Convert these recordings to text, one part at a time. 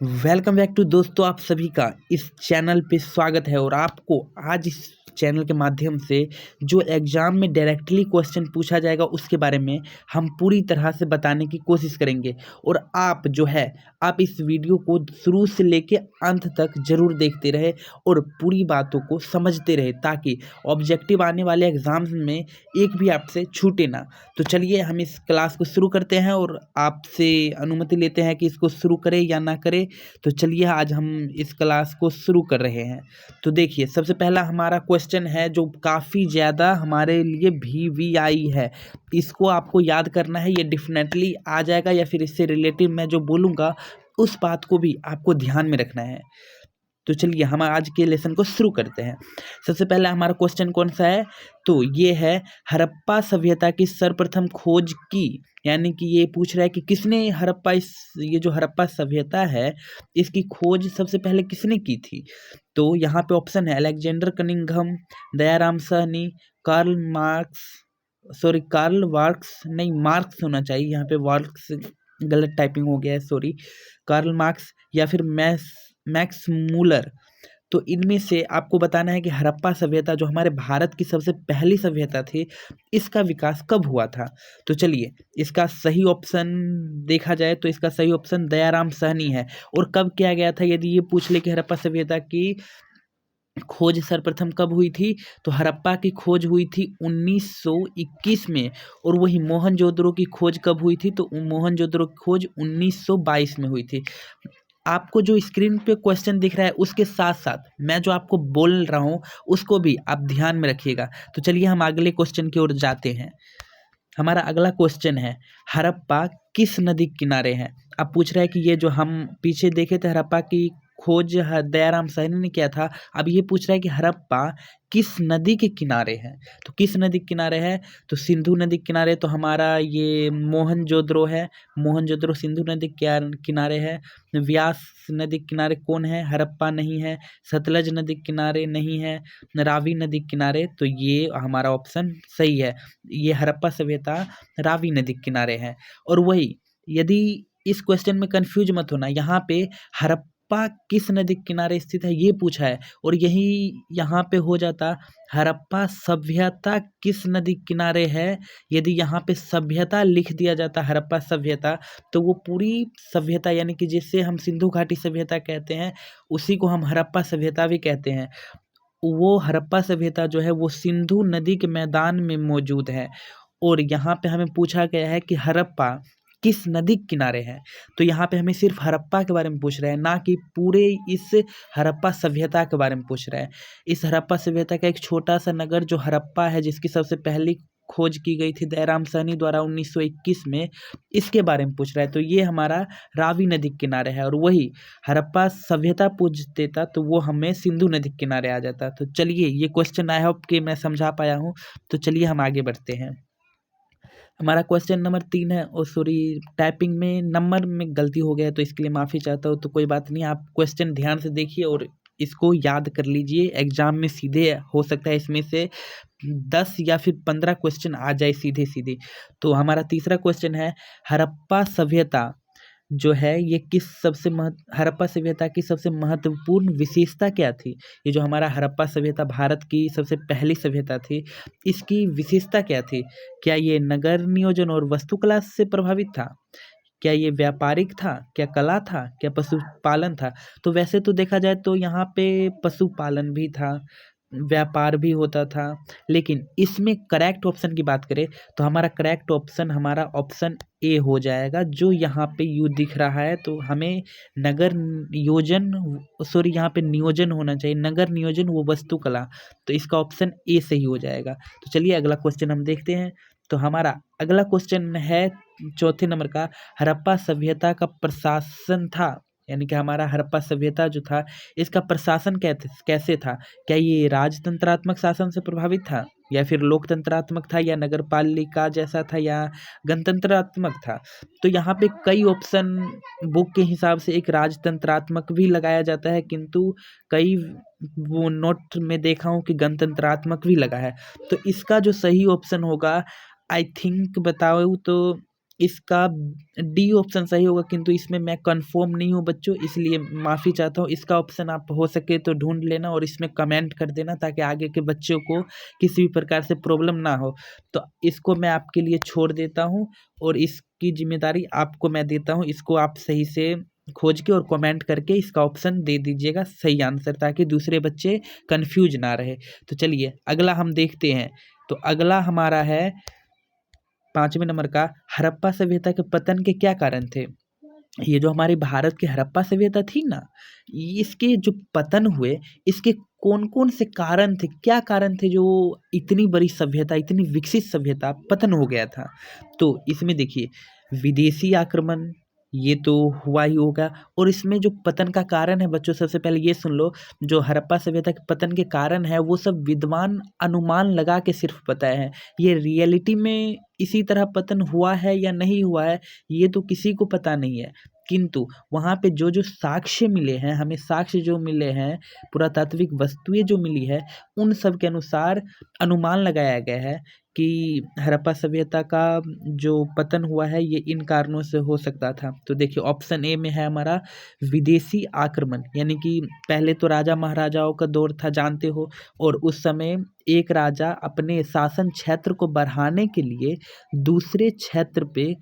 Welcome back to दोस्तों, आप सभी का इस चैनल पे स्वागत है। और आपको आज इस चैनल के माध्यम से जो एग्ज़ाम में डायरेक्टली क्वेश्चन पूछा जाएगा उसके बारे में हम पूरी तरह से बताने की कोशिश करेंगे। और आप जो है आप इस वीडियो को शुरू से लेके अंत तक ज़रूर देखते रहे और पूरी बातों को समझते रहे, ताकि ऑब्जेक्टिव आने वाले एग्ज़ाम्स में एक भी आपसे छूटे ना। तो चलिए हम इस क्लास को शुरू करते हैं और आपसे अनुमति लेते हैं कि इसको शुरू करें या ना करें। तो चलिए आज हम इस क्लास को शुरू कर रहे हैं। तो देखिए, सबसे पहला हमारा क्वेश्चन है जो काफ़ी ज़्यादा हमारे लिए VVI है। इसको आपको याद करना है, ये डेफिनेटली आ जाएगा, या फिर इससे रिलेटिव मैं जो बोलूँगा उस बात को भी आपको ध्यान में रखना है। तो चलिए हम आज के लेसन को शुरू करते हैं। सबसे पहला हमारा क्वेश्चन कौन सा है, तो ये है हड़प्पा सभ्यता की सर्वप्रथम खोज की। यानी कि ये पूछ रहा है कि किसने ये जो हड़प्पा सभ्यता है इसकी खोज सबसे पहले किसने की थी। तो यहाँ पे ऑप्शन है Alexander Cunningham, Dayaram Sahni, Karl Varks, नहीं मार्क्स होना चाहिए, यहाँ पे वार्क्स गलत टाइपिंग हो गया है, सॉरी। कार्ल मार्क्स या फिर मैक्स मूलर। तो इनमें से आपको बताना है कि हड़प्पा सभ्यता जो हमारे भारत की सबसे पहली सभ्यता थी, इसका विकास कब हुआ था। तो चलिए इसका सही ऑप्शन देखा जाए तो इसका सही ऑप्शन दयाराम साहनी है। और कब किया गया था, यदि ये पूछ ले कि हड़प्पा सभ्यता की खोज सर्वप्रथम कब हुई थी, तो हड़प्पा की खोज हुई थी 1921 में। और वही मोहनजोदड़ो की खोज कब हुई थी, तो मोहनजोदड़ो की खोज 1922 में हुई थी। आपको जो स्क्रीन पे क्वेश्चन दिख रहा है उसके साथ साथ मैं जो आपको बोल रहा हूँ उसको भी आप ध्यान में रखिएगा। तो चलिए हम अगले क्वेश्चन की ओर जाते हैं। हमारा अगला क्वेश्चन है हड़प्पा किस नदी के किनारे है। अब पूछ रहा है कि ये जो हम पीछे देखे थे हड़प्पा की खोज दयाराम साहनी ने किया था, अब ये पूछ रहा है कि हड़प्पा किस नदी के किनारे है। तो किस नदी के किनारे है, तो सिंधु नदी के किनारे। तो हमारा ये मोहनजोदड़ो है, मोहनजोदड़ो सिंधु नदी के किनारे है। व्यास नदी के किनारे कौन है, हड़प्पा नहीं है। सतलज नदी के किनारे नहीं है। रावी नदी के किनारे, तो ये हमारा ऑप्शन सही है। ये हड़प्पा सभ्यता रावी नदी के किनारे है। और वही, यदि इस क्वेश्चन में कंफ्यूज मत होना, यहाँ पे हड़प्पा किस नदी के किनारे स्थित है ये पूछा है, और यही यहाँ पे हो जाता हड़प्पा सभ्यता किस नदी के किनारे है। यदि यहाँ पे सभ्यता लिख दिया जाता हड़प्पा सभ्यता, तो वो पूरी सभ्यता, यानी कि जिसे हम सिंधु घाटी सभ्यता कहते हैं उसी को हम हड़प्पा सभ्यता भी कहते हैं। वो हड़प्पा सभ्यता जो है वो सिंधु नदी के मैदान में मौजूद है। और यहाँ पे हमें पूछा गया है कि हड़प्पा किस नदी के किनारे है। तो यहाँ पे हमें सिर्फ हड़प्पा के बारे में पूछ रहा है, ना कि पूरे इस हड़प्पा सभ्यता के बारे में पूछ रहा है। इस हड़प्पा सभ्यता का एक छोटा सा नगर जो हड़प्पा है, जिसकी सबसे पहली खोज की गई थी दयाराम साहनी द्वारा 1921 में, इसके बारे में पूछ रहा है। तो ये हमारा रावी नदी के किनारे है। और वही हड़प्पा सभ्यता पूछ देता तो वो हमें सिंधु नदी के किनारे आ जाता। तो चलिए ये क्वेश्चन आई होप कि मैं समझा पाया हूँ। तो चलिए हम आगे बढ़ते हैं। हमारा क्वेश्चन नंबर 3 है, और सॉरी टाइपिंग में नंबर में गलती हो गया है तो इसके लिए माफ़ी चाहता हूँ। तो कोई बात नहीं, आप क्वेश्चन ध्यान से देखिए और इसको याद कर लीजिए। एग्जाम में सीधे हो सकता है इसमें से 10 या फिर 15 क्वेश्चन आ जाए सीधे सीधे। तो हमारा तीसरा क्वेश्चन है हड़प्पा सभ्यता जो है ये हड़प्पा सभ्यता की सबसे महत्वपूर्ण विशेषता क्या थी। ये जो हमारा हड़प्पा सभ्यता भारत की सबसे पहली सभ्यता थी, इसकी विशेषता क्या थी। क्या ये नगर नियोजन और वास्तुकला से प्रभावित था, क्या ये व्यापारिक था, क्या कला था, क्या पशुपालन था। तो वैसे तो देखा जाए तो यहाँ पे पशुपालन भी था, व्यापार भी होता था, लेकिन इसमें करेक्ट ऑप्शन की बात करें तो हमारा करेक्ट ऑप्शन हमारा ऑप्शन ए हो जाएगा, जो यहाँ पे यू दिख रहा है। तो हमें नगर नियोजन, सॉरी यहाँ पे नियोजन होना चाहिए, नगर नियोजन वो वास्तुकला। तो इसका ऑप्शन ए सही हो जाएगा। तो चलिए अगला क्वेश्चन हम देखते हैं। तो हमारा अगला क्वेश्चन है चौथे नंबर का, हड़प्पा सभ्यता का प्रशासन था, यानी कि हमारा हड़प्पा सभ्यता जो था इसका प्रशासन कैसे था। क्या ये राजतंत्रात्मक शासन से प्रभावित था, या फिर लोकतंत्रात्मक था, या नगरपालिका जैसा था, या गणतंत्रात्मक था। तो यहाँ पे कई ऑप्शन बुक के हिसाब से एक राजतंत्रात्मक भी लगाया जाता है, किंतु कई वो नोट में देखा हूँ कि गणतंत्रात्मक भी लगा है। तो इसका जो सही ऑप्शन होगा, आई थिंक बताऊँ तो इसका डी ऑप्शन सही होगा, किंतु इसमें मैं कंफर्म नहीं हूँ बच्चों, इसलिए माफ़ी चाहता हूँ। इसका ऑप्शन आप हो सके तो ढूंढ लेना और इसमें कमेंट कर देना, ताकि आगे के बच्चों को किसी भी प्रकार से प्रॉब्लम ना हो। तो इसको मैं आपके लिए छोड़ देता हूँ और इसकी जिम्मेदारी आपको मैं देता हूँ। इसको आप सही से खोज के और कमेंट करके इसका ऑप्शन दे दीजिएगा सही आंसर, ताकि दूसरे बच्चे कंफ्यूज ना रहे। तो चलिए अगला हम देखते हैं। तो अगला हमारा है 5वें नंबर का, हड़प्पा सभ्यता के पतन के क्या कारण थे। ये जो हमारी भारत की हड़प्पा सभ्यता थी ना, इसके जो पतन हुए, इसके कौन कौन से कारण थे, क्या कारण थे जो इतनी बड़ी सभ्यता, इतनी विकसित सभ्यता पतन हो गया था। तो इसमें देखिए, विदेशी आक्रमण ये तो हुआ ही होगा, और इसमें जो पतन का कारण है बच्चों, सबसे पहले ये सुन लो, जो हड़प्पा सभ्यता के पतन के कारण है वो सब विद्वान अनुमान लगा के सिर्फ पता है। ये रियलिटी में इसी तरह पतन हुआ है या नहीं हुआ है, ये तो किसी को पता नहीं है। किंतु वहाँ पे जो जो साक्ष्य मिले हैं, हमें साक्ष्य जो मिले हैं, पुरातात्विक वस्तुएं जो मिली है, उन सब के अनुसार अनुमान लगाया गया है कि हड़प्पा सभ्यता का जो पतन हुआ है ये इन कारणों से हो सकता था। तो देखिए ऑप्शन ए में है हमारा विदेशी आक्रमण, यानी कि पहले तो राजा महाराजाओं का दौर था जानते हो, और उस समय एक राजा अपने शासन क्षेत्र को बढ़ाने के लिए दूसरे क्षेत्र पे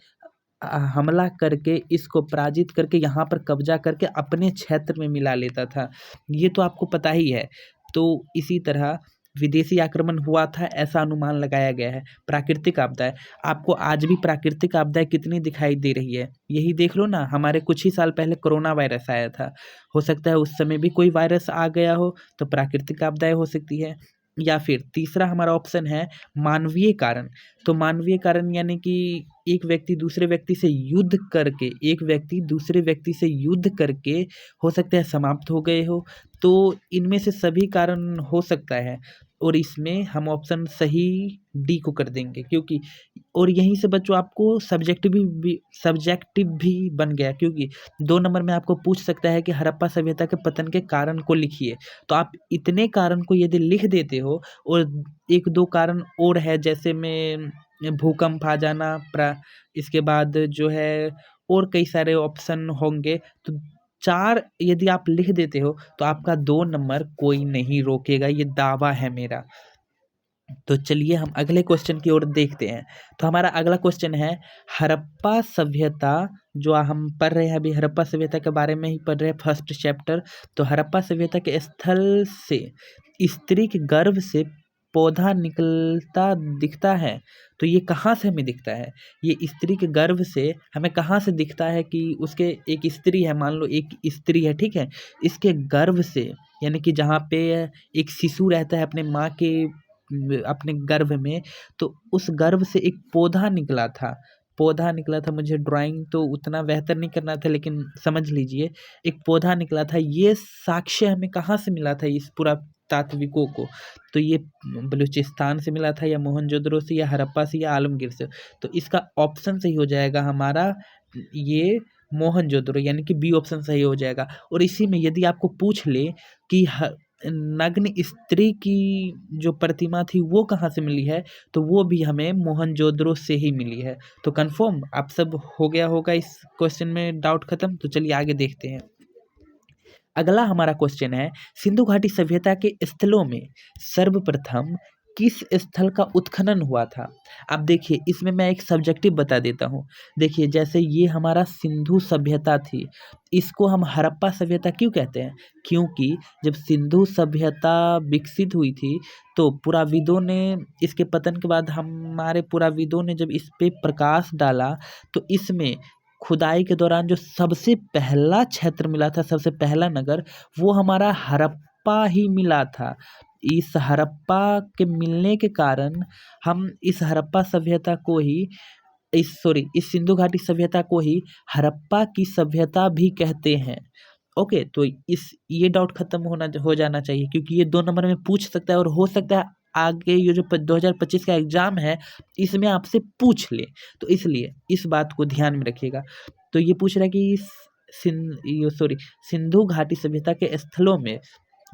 हमला करके, इसको पराजित करके, यहाँ पर कब्जा करके अपने क्षेत्र में मिला लेता था। ये तो आपको पता ही है। तो इसी तरह विदेशी आक्रमण हुआ था, ऐसा अनुमान लगाया गया है। प्राकृतिक आपदाएं, आपको आज भी प्राकृतिक आपदाएं कितनी दिखाई दे रही है, यही देख लो ना। हमारे कुछ ही साल पहले कोरोना वायरस आया था, हो सकता है उस समय भी कोई वायरस आ गया हो, तो प्राकृतिक आपदाएं हो सकती है। या फिर तीसरा हमारा ऑप्शन है मानवीय कारण। तो मानवीय कारण यानी कि एक व्यक्ति दूसरे व्यक्ति से युद्ध करके, एक व्यक्ति दूसरे व्यक्ति से युद्ध करके हो सकता है समाप्त हो गए हो। तो इनमें से सभी कारण हो सकता है, और इसमें हम ऑप्शन सही डी को कर देंगे, क्योंकि और यहीं से बच्चों आपको सब्जेक्टिव भी बन गया, क्योंकि 2 नंबर में आपको पूछ सकता है कि हड़प्पा सभ्यता के पतन के कारण को लिखिए। तो आप इतने कारण को यदि लिख देते हो, और 1-2 कारण और है, जैसे में भूकंप आ जाना, इसके बाद जो है और कई सारे ऑप्शन होंगे, तो 4 यदि आप लिख देते हो तो आपका 2 नंबर कोई नहीं रोकेगा, ये दावा है मेरा। तो चलिए हम अगले क्वेश्चन की ओर देखते हैं। तो हमारा अगला क्वेश्चन है, हड़प्पा सभ्यता जो हम पढ़ रहे हैं अभी, हड़प्पा सभ्यता के बारे में ही पढ़ रहे हैं, फर्स्ट चैप्टर। तो हड़प्पा सभ्यता के स्थल से स्त्री के गर्भ से पौधा निकलता दिखता है। तो ये कहाँ से हमें दिखता है, ये स्त्री के गर्भ से हमें कहाँ से दिखता है कि उसके एक स्त्री है, मान लो एक स्त्री है, ठीक है, इसके गर्भ से, यानी कि जहाँ पे एक शिशु रहता है अपने माँ के अपने गर्भ में, तो उस गर्भ से एक पौधा निकला था। पौधा निकला था, मुझे ड्राइंग तो उतना बेहतर नहीं करना था, लेकिन समझ लीजिए एक पौधा निकला था। ये साक्ष्य हमें कहाँ से मिला था इस पुरातात्विकों को, तो ये बलूचिस्तान से मिला था, या मोहनजोदड़ो से, या हड़प्पा से, या आलमगीर से। तो इसका ऑप्शन सही हो जाएगा हमारा ये मोहनजोदड़ो, यानी कि बी ऑप्शन सही हो जाएगा। और इसी में यदि आपको पूछ ले कि नग्न स्त्री की जो प्रतिमा थी वो कहाँ से मिली है, तो वो भी हमें मोहनजोदड़ो से ही मिली है। तो कंफर्म आप सब हो गया होगा, इस क्वेश्चन में डाउट खत्म। तो चलिए आगे देखते हैं। अगला हमारा क्वेश्चन है, सिंधु घाटी सभ्यता के स्थलों में सर्वप्रथम किस स्थल का उत्खनन हुआ था। अब देखिए इसमें मैं एक सब्जेक्टिव बता देता हूँ। देखिए जैसे ये हमारा सिंधु सभ्यता थी, इसको हम हड़प्पा सभ्यता क्यों कहते हैं, क्योंकि जब सिंधु सभ्यता विकसित हुई थी तो पुराविदों ने, इसके पतन के बाद हमारे पुराविदों ने जब इस पे प्रकाश डाला, तो इसमें खुदाई के दौरान जो सबसे पहला क्षेत्र मिला था, सबसे पहला नगर, वो हमारा हड़प्पा ही मिला था। इस हड़प्पा के मिलने के कारण हम इस हड़प्पा सभ्यता को ही इस सिंधु घाटी सभ्यता को ही हड़प्पा की सभ्यता भी कहते हैं। ओके, तो ये डाउट खत्म हो जाना चाहिए, क्योंकि ये 2 नंबर में पूछ सकता है, और हो सकता है आगे ये जो 2025 का एग्जाम है इसमें आपसे पूछ ले, तो इसलिए इस बात को ध्यान में रखिएगा। तो ये पूछ रहा है कि सिंधु घाटी सभ्यता के स्थलों में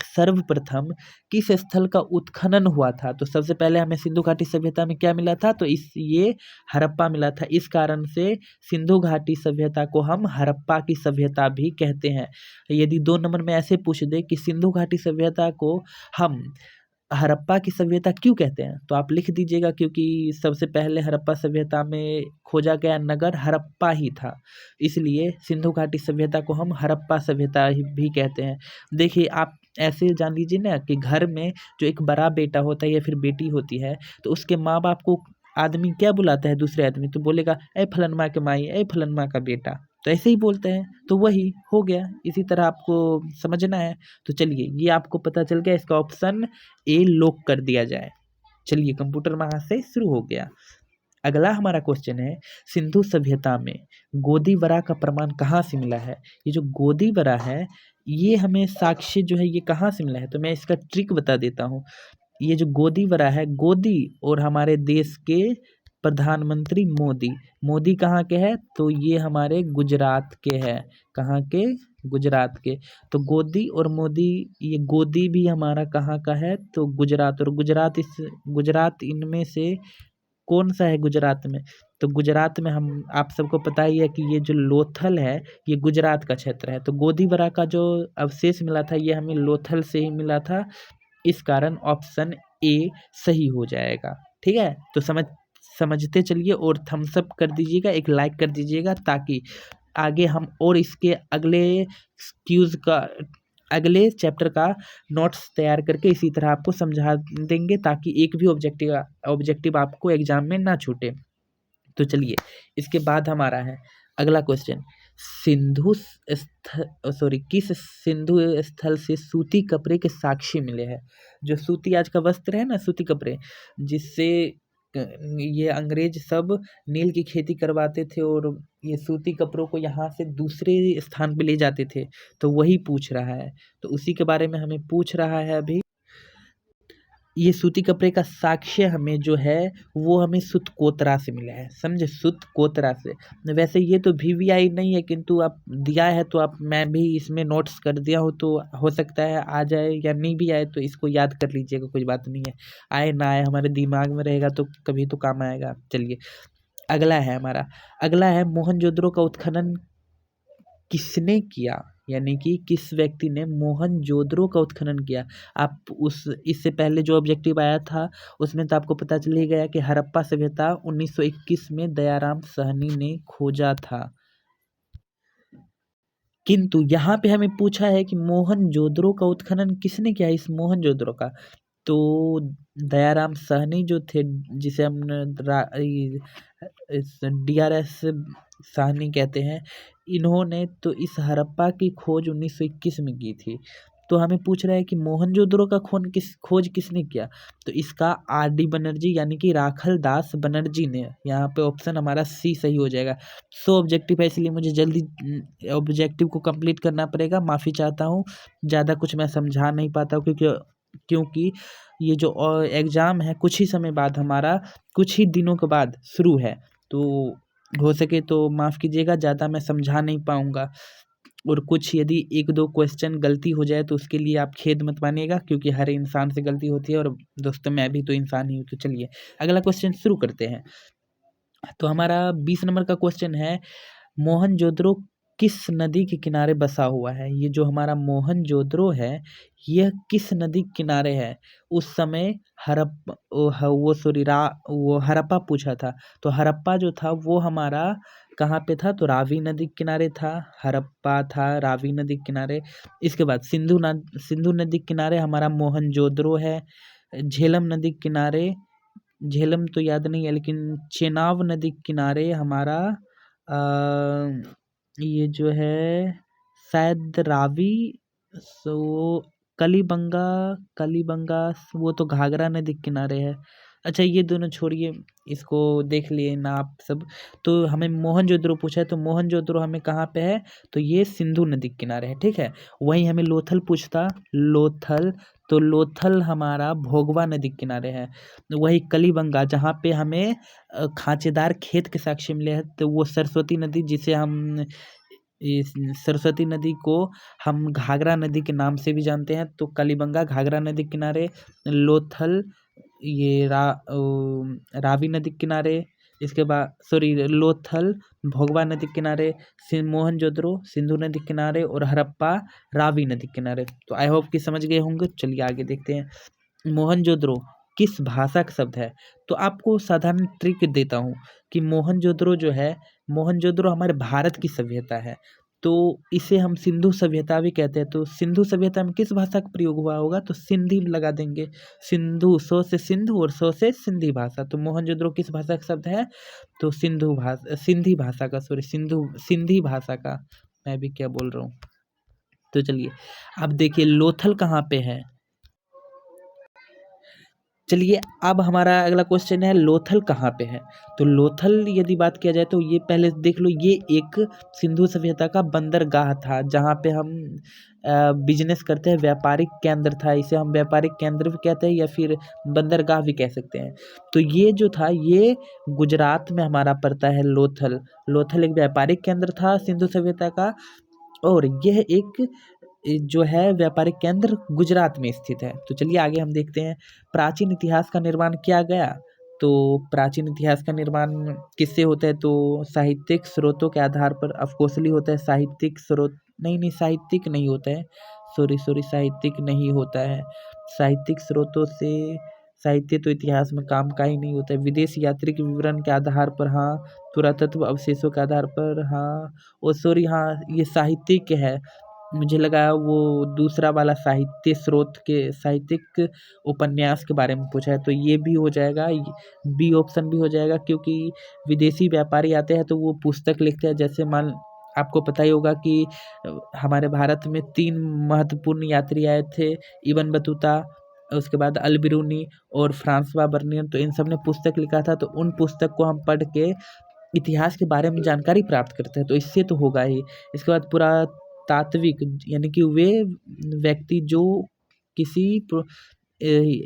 सर्वप्रथम किस स्थल का उत्खनन हुआ था? तो सबसे पहले हमें सिंधु घाटी सभ्यता में क्या मिला था? तो इस ये हड़प्पा मिला था। इस कारण से सिंधु घाटी सभ्यता को हम हड़प्पा की सभ्यता भी कहते हैं। यदि 2 नंबर में ऐसे पूछ दे कि सिंधु घाटी सभ्यता को हम हड़प्पा की सभ्यता क्यों कहते हैं, तो आप लिख दीजिएगा क्योंकि सबसे पहले हड़प्पा सभ्यता में खोजा गया नगर हड़प्पा ही था, इसलिए सिंधु घाटी सभ्यता को हम हड़प्पा सभ्यता भी कहते हैं। देखिए आप ऐसे जान लीजिए ना कि घर में जो एक बड़ा बेटा होता है या फिर बेटी होती है, तो उसके माँ बाप को आदमी क्या बुलाता है? दूसरे आदमी तो बोलेगा ए फलनमा के माई, ए फलनमा का बेटा, तो ऐसे ही बोलते हैं। तो वही हो गया, इसी तरह आपको समझना है। तो चलिए ये आपको पता चल गया, इसका ऑप्शन ए लॉक कर दिया जाए। चलिए कंप्यूटर वहां से शुरू हो गया। अगला हमारा क्वेश्चन है, सिंधु सभ्यता में गोदीवरा का प्रमाण कहाँ से मिला है? ये जो गोदीवरा है, ये हमें साक्ष्य जो है ये कहाँ से मिला है? तो मैं इसका ट्रिक बता देता हूँ। ये जो गोदीवरा है, गोदी और हमारे देश के प्रधानमंत्री मोदी, मोदी कहाँ के हैं? तो ये हमारे गुजरात के हैं। कहाँ के? गुजरात के। तो गोदी और मोदी, ये गोदी भी हमारा कहाँ का है? तो गुजरात। और गुजरात इनमें से कौन सा है गुजरात में? तो गुजरात में हम आप सबको पता ही है कि ये जो लोथल है ये गुजरात का क्षेत्र है। तो गोदीवरा का जो अवशेष मिला था ये हमें लोथल से ही मिला था, इस कारण ऑप्शन ए सही हो जाएगा। ठीक है, तो समझते चलिए और थम्स अप कर दीजिएगा, एक लाइक कर दीजिएगा, ताकि आगे हम और इसके अगले चैप्टर का नोट्स तैयार करके इसी तरह आपको समझा देंगे, ताकि एक भी ऑब्जेक्टिव आपको एग्जाम में ना छूटे। तो चलिए इसके बाद हमारा है अगला क्वेश्चन, किस सिंधु स्थल से सूती कपड़े के साक्ष्य मिले हैं? जो सूती आज का वस्त्र है ना, सूती कपड़े, जिससे ये अंग्रेज सब नील की खेती करवाते थे और ये सूती कपड़ों को यहाँ से दूसरे स्थान पे ले जाते थे, तो वही पूछ रहा है। तो उसी के बारे में हमें पूछ रहा है अभी। ये सूती कपड़े का साक्ष्य हमें जो है वो हमें सुतकोतरा से मिला है, समझे? सुतकोतरा से। वैसे ये तो VVI नहीं है, किंतु आप दिया है तो आप मैं भी इसमें नोट्स कर दिया हूँ, तो हो सकता है आ जाए या नहीं भी आए, तो इसको याद कर लीजिएगा, कोई बात नहीं है। आए ना आए हमारे दिमाग में रहेगा तो कभी तो काम आएगा। चलिए अगला है मोहनजोदड़ो का उत्खनन किसने किया? यानी कि किस व्यक्ति ने मोहनजोदड़ो का उत्खनन किया? आप इससे पहले जो ऑब्जेक्टिव आया था उसमें तो आपको पता चल ही गया कि हड़प्पा सभ्यता 1921 में दयाराम साहनी ने खोजा था, किंतु यहाँ पे हमें पूछा है कि मोहनजोदड़ो का उत्खनन किसने किया? इस मोहनजोदड़ो का तो दयाराम साहनी जो थे, जिसे हम DRS साहनी कहते हैं, इन्होंने तो इस हड़प्पा की खोज 1921 में की थी। तो हमें पूछ रहा है कि मोहनजोदड़ो का खोज किसने किया? तो इसका RD बनर्जी यानी कि राखल दास बनर्जी ने। यहाँ पे ऑप्शन हमारा सी सही हो जाएगा। 100 ऑब्जेक्टिव है, इसलिए मुझे जल्दी ऑब्जेक्टिव को कंप्लीट करना पड़ेगा, माफ़ी चाहता हूँ। ज़्यादा कुछ मैं समझा नहीं पाता हूँ क्योंकि ये जो एग्ज़ाम है कुछ ही समय बाद, हमारा कुछ ही दिनों के बाद शुरू है, तो हो सके तो माफ़ कीजिएगा, ज़्यादा मैं समझा नहीं पाऊँगा। और कुछ यदि 1-2 क्वेश्चन गलती हो जाए तो उसके लिए आप खेद मत मानिएगा, क्योंकि हर इंसान से गलती होती है, और दोस्तों मैं भी तो इंसान ही हूँ। तो चलिए अगला क्वेश्चन शुरू करते हैं। तो हमारा 20 नंबर का क्वेश्चन है, मोहनजोदड़ो किस नदी के किनारे बसा हुआ है? ये जो हमारा मोहनजोदड़ो है यह किस नदी के किनारे है? उस समय वो हड़प्पा पूछा था, तो हड़प्पा जो था वो हमारा कहाँ पे था? तो रावी नदी के किनारे था। हड़प्पा था रावी नदी के किनारे। इसके बाद सिंधु नदी के किनारे हमारा मोहनजोदड़ो है। झेलम नदी के किनारे, झेलम तो याद नहीं है, लेकिन चेनाब नदी के किनारे हमारा ये जो है शायद रावी, सो कलीबंगा वो तो घाघरा नदी के किनारे है। अच्छा ये दोनों छोड़िए, इसको देख लिए ना आप सब। तो हमें मोहनजोदड़ो पूछा है, तो मोहनजोदड़ो हमें कहाँ पे है? तो ये सिंधु नदी के किनारे है, ठीक है। वहीं हमें लोथल पूछता, तो लोथल हमारा भोगवा नदी के किनारे है। वही कलीबंगा जहाँ पे हमें खांचेदार खेत के साक्ष्य मिले हैं, तो वो सरस्वती नदी, जिसे हम इस सरस्वती नदी को हम घाघरा नदी के नाम से भी जानते हैं। तो कलिबंगा घाघरा नदी के किनारे, लोथल ये रावी नदी के किनारे, इसके बाद सॉरी लोथल भोगवा नदी के किनारे, मोहनजोदड़ो सिंधु नदी के किनारे और हड़प्पा रावी नदी के किनारे। तो आई होप कि समझ गए होंगे। चलिए आगे देखते हैं। मोहनजोदड़ो किस भाषा का शब्द है? तो आपको साधारण ट्रिक देता हूँ कि मोहनजोदड़ो जो है, मोहनजोदड़ो हमारे भारत की सभ्यता है, तो इसे हम सिंधु सभ्यता भी कहते हैं। तो सिंधु सभ्यता में किस भाषा का प्रयोग हुआ होगा? तो सिंधी लगा देंगे। सिंधु, सो से सिंधु और सो से सिंधी भाषा। तो मोहनजोदड़ो किस भाषा का शब्द है? तो सिंधी भाषा का, सॉरी सिंधी भाषा का। मैं भी क्या बोल रहा हूँ। तो चलिए अब देखिए लोथल कहाँ पे है। चलिए अब हमारा अगला क्वेश्चन है लोथल कहाँ पे है। तो लोथल यदि बात किया जाए तो ये पहले देख लो, ये एक सिंधु सभ्यता का बंदरगाह था जहाँ पे हम बिजनेस करते हैं, व्यापारिक केंद्र था। इसे हम व्यापारिक केंद्र भी कहते हैं या फिर बंदरगाह भी कह सकते हैं। तो ये जो था ये गुजरात में हमारा पड़ता है लोथल। लोथल एक व्यापारिक केंद्र था सिंधु सभ्यता का, और यह एक जो है व्यापारिक केंद्र गुजरात में स्थित है। तो चलिए आगे हम देखते हैं प्राचीन इतिहास का निर्माण किया गया। तो प्राचीन इतिहास का निर्माण किससे होता है? तो साहित्यिक स्रोतों के आधार पर ऑफकोर्सली होता है। साहित्यिक स्रोत नहीं, साहित्यिक नहीं होता है, सॉरी साहित्यिक नहीं होता है। साहित्यिक स्रोतों से, साहित्य तो इतिहास में काम का ही नहीं होता है। विदेशी यात्री के विवरण के आधार पर हाँ, पुरातत्व अवशेषों के आधार पर हाँ, ओ सॉरी हाँ ये साहित्यिक है। मुझे लगा वो दूसरा वाला साहित्य स्रोत के साहित्यिक उपन्यास के बारे में पूछा है, तो ये भी हो जाएगा, बी ऑप्शन भी हो जाएगा। क्योंकि विदेशी व्यापारी आते हैं तो वो पुस्तक लिखते हैं। जैसे मान आपको पता ही होगा कि हमारे भारत में 3 महत्वपूर्ण यात्री आए थे, इब्न बतूता, उसके बाद अल-बिरूनी और फ्रांसवा बर्नियर। तो इन सब ने पुस्तक लिखा था, तो उन पुस्तक को हम पढ़ के इतिहास के बारे में जानकारी प्राप्त करते हैं, तो इससे तो होगा ही। इसके बाद पुरातात्विक यानी कि वे व्यक्ति जो किसी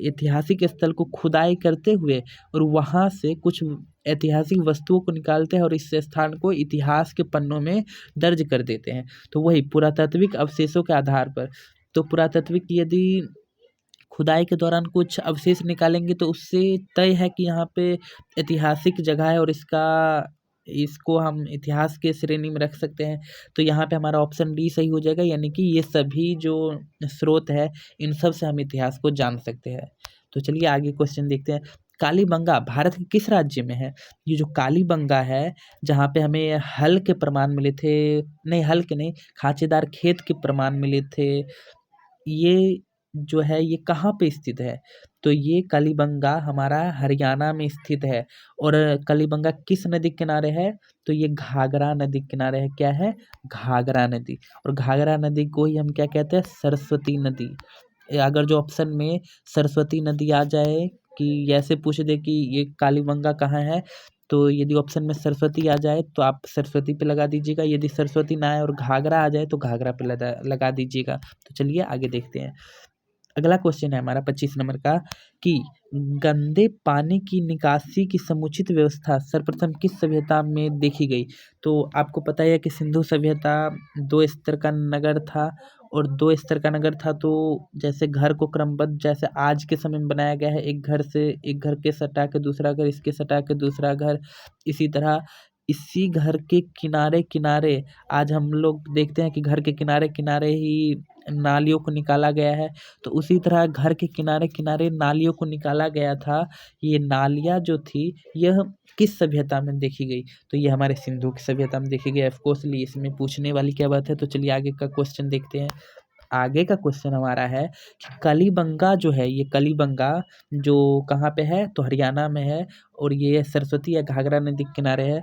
ऐतिहासिक स्थल को खुदाई करते हुए और वहाँ से कुछ ऐतिहासिक वस्तुओं को निकालते हैं और इस स्थान को इतिहास के पन्नों में दर्ज कर देते हैं। तो वही पुरातात्विक अवशेषों के आधार पर। तो पुरातात्विक यदि खुदाई के दौरान कुछ अवशेष निकालेंगे तो उससे तय है कि यहाँ पे ऐतिहासिक जगह है और इसको हम इतिहास के श्रेणी में रख सकते हैं। तो यहाँ पे हमारा ऑप्शन डी सही हो जाएगा, यानी कि ये सभी जो स्रोत है इन सब से हम इतिहास को जान सकते हैं। तो चलिए आगे क्वेश्चन देखते हैं। कालीबंगा भारत के किस राज्य में है? ये जो कालीबंगा है जहाँ पे हमें हल के प्रमाण मिले थे, नहीं हल के नहीं, खांचेदार खेत के प्रमाण मिले थे, ये जो है ये कहाँ पे स्थित है? तो ये कालीबंगा हमारा हरियाणा में स्थित है। और कालीबंगा किस नदी के किनारे है? तो ये घाघरा नदी के किनारे है। क्या है? घाघरा नदी। और घाघरा नदी को ही हम क्या कहते हैं? सरस्वती नदी। अगर जो ऑप्शन में सरस्वती नदी आ जाए कि ऐसे पूछ दे कि ये कालीबंगा कहाँ है, तो यदि ऑप्शन में सरस्वती आ जाए तो आप सरस्वती पे लगा दीजिएगा। यदि सरस्वती ना आए और घाघरा आ जाए तो घाघरा पे लगा दीजिएगा। तो चलिए आगे देखते हैं। अगला क्वेश्चन है हमारा 25 नंबर का कि गंदे पानी की निकासी की समुचित व्यवस्था सर्वप्रथम किस सभ्यता में देखी गई? तो आपको पता है कि सिंधु सभ्यता 2 स्तर का नगर था, और 2 स्तर का नगर था तो जैसे घर को क्रमबद्ध जैसे आज के समय में बनाया गया है, एक घर के सटा के दूसरा घर, इसके सटा के दूसरा घर, इसी तरह इसी घर के किनारे किनारे आज हम लोग देखते हैं कि घर के किनारे किनारे ही नालियों को निकाला गया है। तो उसी तरह घर के किनारे किनारे नालियों को निकाला गया था। ये नालियाँ जो थी यह किस सभ्यता में देखी गई? तो ये हमारे सिंधु की सभ्यता में देखी गई। ऑफकोर्सली इसमें पूछने वाली क्या बात है। तो चलिए आगे का क्वेश्चन देखते हैं। आगे का क्वेश्चन हमारा है कि कलिबंगा जो है, ये कलिबंगा जो कहाँ पे है? तो हरियाणा में है, और ये सरस्वती या घाघरा नदी के किनारे है।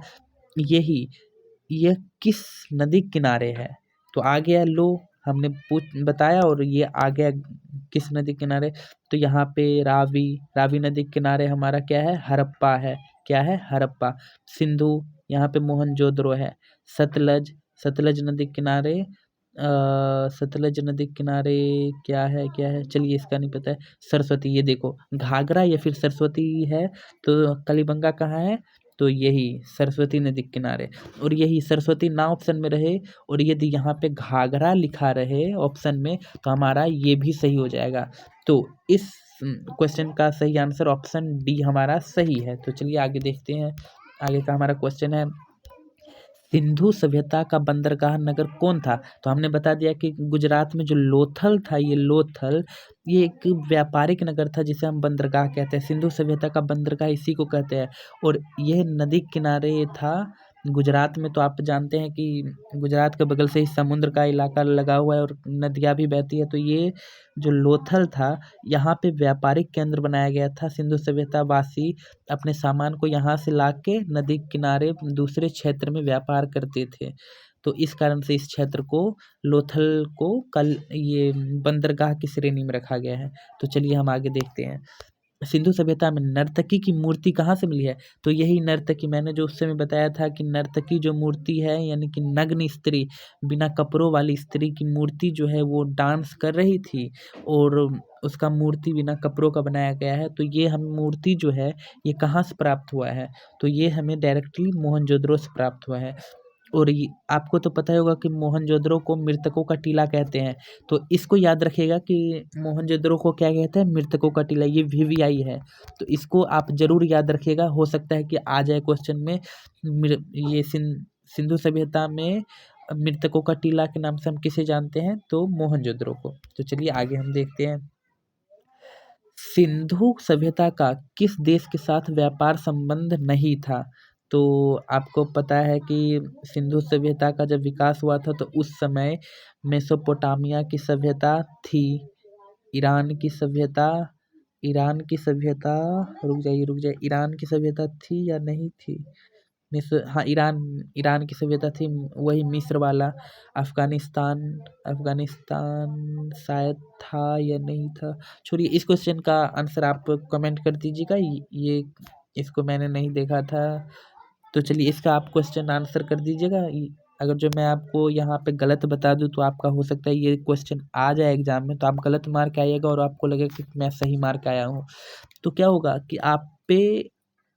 यह किस नदी के किनारे है? तो आ गया लो, हमने बताया, और ये आ गया किस नदी के किनारे? तो यहाँ पे रावी नदी के किनारे हमारा क्या है? हड़प्पा है। क्या है? हड़प्पा। सिंधु, यहाँ पे मोहनजोदड़ो है। सतलज नदी के किनारे, सतलज नदी के किनारे क्या है चलिए इसका नहीं पता है। सरस्वती, ये देखो घाघरा या फिर सरस्वती है। तो कलिबंगा कहाँ है? तो यही सरस्वती नदी के किनारे, और यही सरस्वती ना ऑप्शन में रहे और यदि यहाँ पे घाघरा लिखा रहे ऑप्शन में तो हमारा ये भी सही हो जाएगा। तो इस क्वेश्चन का सही आंसर ऑप्शन डी हमारा सही है। तो चलिए आगे देखते हैं। आगे का हमारा क्वेश्चन है, सिंधु सभ्यता का बंदरगाह नगर कौन था? तो हमने बता दिया कि गुजरात में जो लोथल था, ये लोथल ये एक व्यापारिक नगर था जिसे हम बंदरगाह कहते हैं। सिंधु सभ्यता का बंदरगाह इसी को कहते हैं, और यह नदी किनारे था गुजरात में। तो आप जानते हैं कि गुजरात के बगल से ही समुद्र का इलाका लगा हुआ है और नदियाँ भी बहती है। तो ये जो लोथल था, यहाँ पे व्यापारिक केंद्र बनाया गया था। सिंधु सभ्यता वासी अपने सामान को यहाँ से लाके नदी किनारे दूसरे क्षेत्र में व्यापार करते थे। तो इस कारण से इस क्षेत्र को लोथल को कल ये बंदरगाह की श्रेणी में रखा गया है। तो चलिए हम आगे देखते हैं। सिंधु सभ्यता में नर्तकी की मूर्ति कहाँ से मिली है? तो यही नर्तकी, मैंने जो उस समय बताया था कि नर्तकी जो मूर्ति है यानी कि नग्न स्त्री, बिना कपड़ों वाली स्त्री की मूर्ति जो है वो डांस कर रही थी और उसका मूर्ति बिना कपड़ों का बनाया गया है। तो ये हम मूर्ति जो है ये कहाँ से प्राप्त हुआ है? तो ये हमें डायरेक्टली मोहनजोदड़ो से प्राप्त हुआ है। और ये आपको तो पता ही होगा कि मोहनजोदड़ो को मृतकों का टीला कहते हैं। तो इसको याद रखिएगा कि मोहनजोदड़ो को क्या कहते हैं? मृतकों का टीला। ये वीवीआई है, तो इसको आप जरूर याद रखिएगा। हो सकता है कि आ जाए क्वेश्चन में। ये सिंधु सभ्यता में मृतकों का टीला के नाम से हम किसे जानते हैं? तो मोहनजोदड़ो को। तो चलिए आगे हम देखते हैं। सिंधु सभ्यता का किस देश के साथ व्यापार संबंध नहीं था? तो आपको पता है कि सिंधु सभ्यता का जब विकास हुआ था तो उस समय मेसोपोटामिया की सभ्यता थी, ईरान की सभ्यता रुक जाइए, ईरान की सभ्यता थी या नहीं थी? हाँ, ईरान ईरान की सभ्यता थी, वही मिस्र वाला। अफगानिस्तान अफगानिस्तान शायद था या नहीं था। छोड़िए, इस क्वेश्चन का आंसर आप कमेंट कर दीजिएगा। ये इसको मैंने नहीं देखा था। तो चलिए इसका आप क्वेश्चन आंसर कर दीजिएगा। अगर जो मैं आपको यहाँ पे गलत बता दूँ तो आपका हो सकता है ये क्वेश्चन आ जाए एग्जाम में, तो आप गलत मार्क आइएगा और आपको लगेगा कि मैं सही मार्क आया हूँ। तो क्या होगा कि आप पे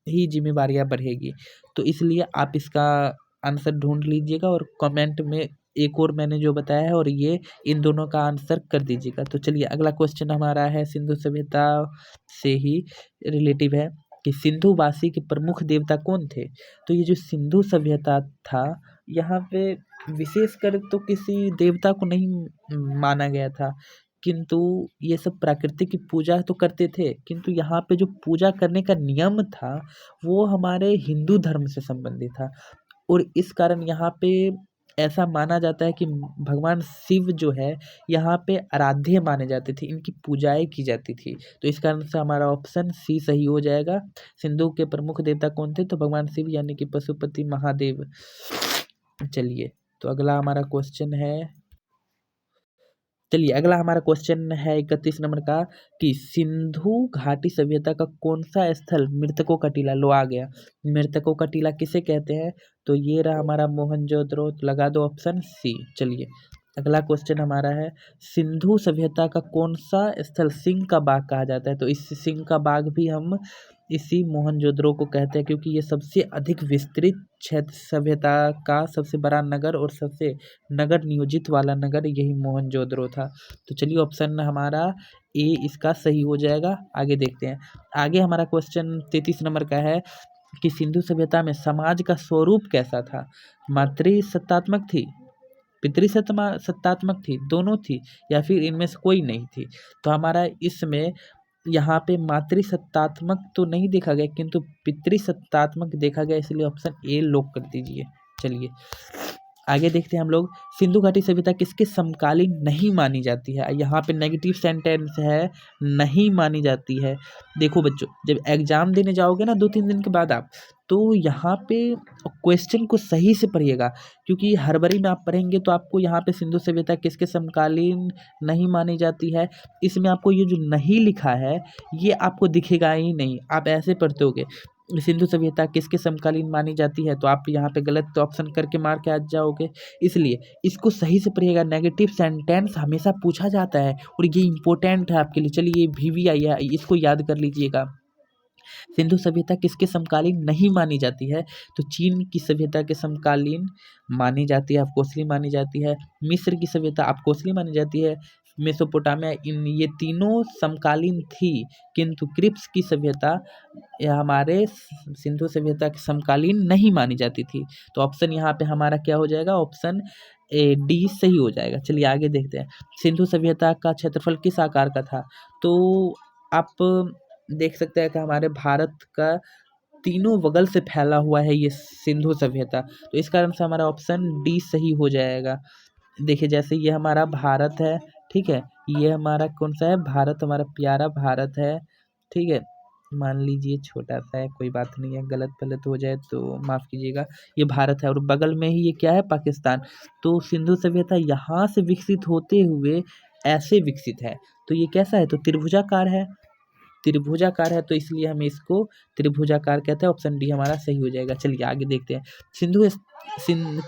ही जिम्मेवारियाँ बढ़ेगी। तो इसलिए आप इसका आंसर ढूंढ लीजिएगा और कमेंट में एक और मैंने जो बताया है और ये इन दोनों का आंसर कर दीजिएगा। तो चलिए अगला क्वेश्चन हमारा है सिंधु सभ्यता से ही रिलेटिव है कि सिंधु वासी के प्रमुख देवता कौन थे? तो ये जो सिंधु सभ्यता था, यहाँ पे विशेषकर तो किसी देवता को नहीं माना गया था, किंतु ये सब प्रकृति की पूजा तो करते थे, किंतु यहाँ पे जो पूजा करने का नियम था वो हमारे हिंदू धर्म से संबंधित था। और इस कारण यहाँ पे ऐसा माना जाता है कि भगवान शिव जो है यहाँ पे आराध्य माने जाते थे, इनकी पूजाएं की जाती थी। तो इस कारण से हमारा ऑप्शन सी सही हो जाएगा। सिंधु के प्रमुख देवता कौन थे? तो भगवान शिव यानी कि पशुपति महादेव। चलिए तो अगला हमारा क्वेश्चन है 31 नंबर का कि सिंधु घाटी सभ्यता का कौन सा स्थल मृतकों का टीला? लो आ गया, मृतकों का टीला किसे कहते हैं? तो ये रहा हमारा मोहनजोदड़ो। तो लगा दो ऑप्शन सी। चलिए अगला क्वेश्चन हमारा है सिंधु सभ्यता का कौन सा स्थल सिंह का बाग कहा जाता है? तो इस सिंह का बाग भी हम इसी मोहनजोदड़ो को कहते हैं, क्योंकि ये सबसे अधिक विस्तृत क्षेत्र सभ्यता का सबसे बड़ा नगर और सबसे नगर नियोजित वाला नगर यही मोहनजोदड़ो था। तो चलिए ऑप्शन हमारा ए इसका सही हो जाएगा। आगे देखते हैं। आगे हमारा क्वेश्चन 33 नंबर का है कि सिंधु सभ्यता में समाज का स्वरूप कैसा था? मातृसत्तात्मक थी, पितृसत्तात्मक थी, दोनों थी, या फिर इनमें से कोई नहीं थी? तो हमारा इसमें यहाँ पे मातृसत्तात्मक तो नहीं देखा गया किंतु पितृसत्तात्मक देखा गया, इसलिए ऑप्शन ए लॉक कर दीजिए। चलिए आगे देखते हैं हम लोग। सिंधु घाटी सभ्यता किसके समकालीन नहीं मानी जाती है? यहाँ पे नेगेटिव सेंटेंस है, नहीं मानी जाती है। देखो बच्चों, जब एग्जाम देने जाओगे ना 2-3 दिन के बाद आप, तो यहाँ पे क्वेश्चन को सही से पढ़िएगा, क्योंकि हर बारी में आप पढ़ेंगे तो आपको यहाँ पे सिंधु सभ्यता किसके समकालीन नहीं मानी जाती है, इसमें आपको ये जो नहीं लिखा है ये आपको दिखेगा ही नहीं। आप ऐसे पढ़ते होगे सिंधु सभ्यता किसके समकालीन मानी जाती है, तो आप यहाँ पे गलत ऑप्शन करके मार के आ जाओगे। इसलिए इसको सही से पढ़िएगा। नेगेटिव सेंटेंस हमेशा पूछा जाता है और ये इंपॉर्टेंट है आपके लिए। चलिए ये वीवीआई है, इसको याद कर लीजिएगा। सिंधु सभ्यता किसके समकालीन नहीं मानी जाती है? तो चीन की सभ्यता के समकालीन मानी जाती है, अफकोर्सली मानी जाती है। मिस्र की सभ्यता अफकोर्सली मानी जाती है। मेसोपोटामिया, इन ये तीनों समकालीन थी, किंतु क्रिप्स की सभ्यता हमारे सिंधु सभ्यता के समकालीन नहीं मानी जाती थी। तो ऑप्शन यहाँ पे हमारा क्या हो जाएगा? ऑप्शन ए डी सही हो जाएगा। चलिए आगे देखते हैं। सिंधु सभ्यता का क्षेत्रफल किस आकार का था? तो आप देख सकते हैं कि हमारे भारत का तीनों बगल से फैला हुआ है ये सिंधु सभ्यता, तो इस कारण से हमारा ऑप्शन डी सही हो जाएगा। देखिए जैसे ये हमारा भारत है, ठीक है, ये हमारा कौन सा है? भारत, हमारा प्यारा भारत है, ठीक है। मान लीजिए छोटा सा है, कोई बात नहीं है, गलत गलत हो जाए तो माफ़ कीजिएगा। ये भारत है और बगल में ही ये क्या है? पाकिस्तान। तो सिंधु सभ्यता यहाँ से विकसित होते हुए ऐसे विकसित है, तो ये कैसा है? तो त्रिभुजाकार है, त्रिभुजाकार है, तो इसलिए हम इसको त्रिभुजाकार कहते हैं। ऑप्शन डी हमारा सही हो जाएगा। चलिए आगे देखते हैं।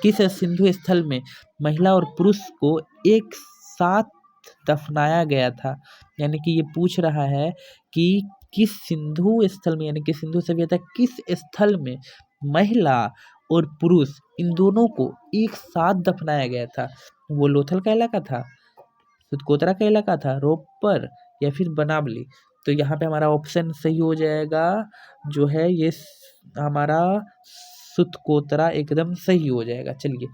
किस सिंधु स्थल में महिला और पुरुष को एक साथ दफनाया गया था? यानी कि ये पूछ रहा है कि किस सिंधु स्थल में, यानी कि सिंधु सभ्यता किस स्थल में महिला और पुरुष इन दोनों को एक साथ दफनाया गया था? वो लोथल का इलाका था, सुतकोतरा का इलाका था, रोपर, या फिर बनावली? तो यहाँ पे हमारा ऑप्शन सही हो जाएगा, जो है ये हमारा सुतकोतरा एकदम सही हो जाएगा। चलिए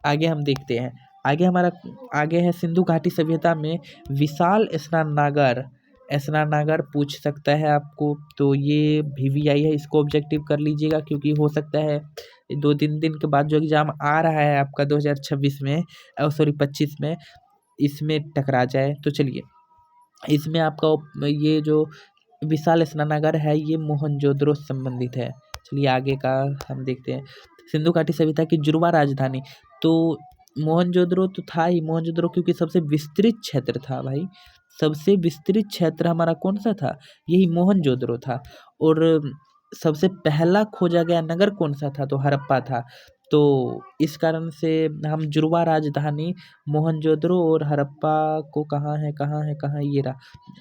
आगे हम देखते हैं। आगे है सिंधु घाटी सभ्यता में विशाल स्नानागार पूछ सकता है आपको, तो ये VVI है, इसको ऑब्जेक्टिव कर लीजिएगा, क्योंकि हो सकता है 2-3 दिन के बाद जो एग्जाम आ रहा है आपका 2026 में, सॉरी 25 में, इसमें टकरा जाए। तो चलिए इसमें आपका ये जो विशाल स्नानागार है ये मोहनजोदड़ो से संबंधित है। चलिए आगे का हम देखते हैं। सिंधु घाटी सभ्यता की जुड़वा राजधानी, तो मोहनजोदड़ो तो था ही, मोहनजोदड़ो क्योंकि सबसे विस्तृत क्षेत्र था भाई, सबसे विस्तृत क्षेत्र हमारा कौन सा था? यही मोहनजोदड़ो था। और सबसे पहला खोजा गया नगर कौन सा था? तो हड़प्पा था। तो इस कारण से हम जुड़वा राजधानी मोहनजोदड़ो और हड़प्पा को कहाँ है, ये रहा।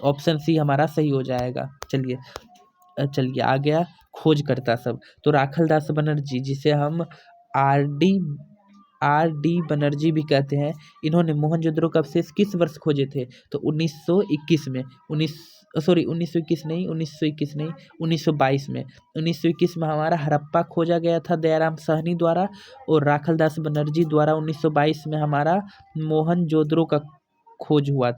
ऑप्शन सी हमारा सही हो जाएगा। चलिए आ गया खोजकर्ता सब। तो राखलदास बनर्जी, जिसे हम आर डी बनर्जी भी कहते हैं, इन्होंने मोहनजोदड़ो का अवशेष किस वर्ष खोजे थे? तो 1921 में, 1921 नहीं, 1922 में। 1921 में हमारा हड़प्पा खोजा गया था दयाराम साहनी द्वारा, और राखलदास बनर्जी द्वारा 1922 में हमारा मोहनजोदड़ो का खोज हुआ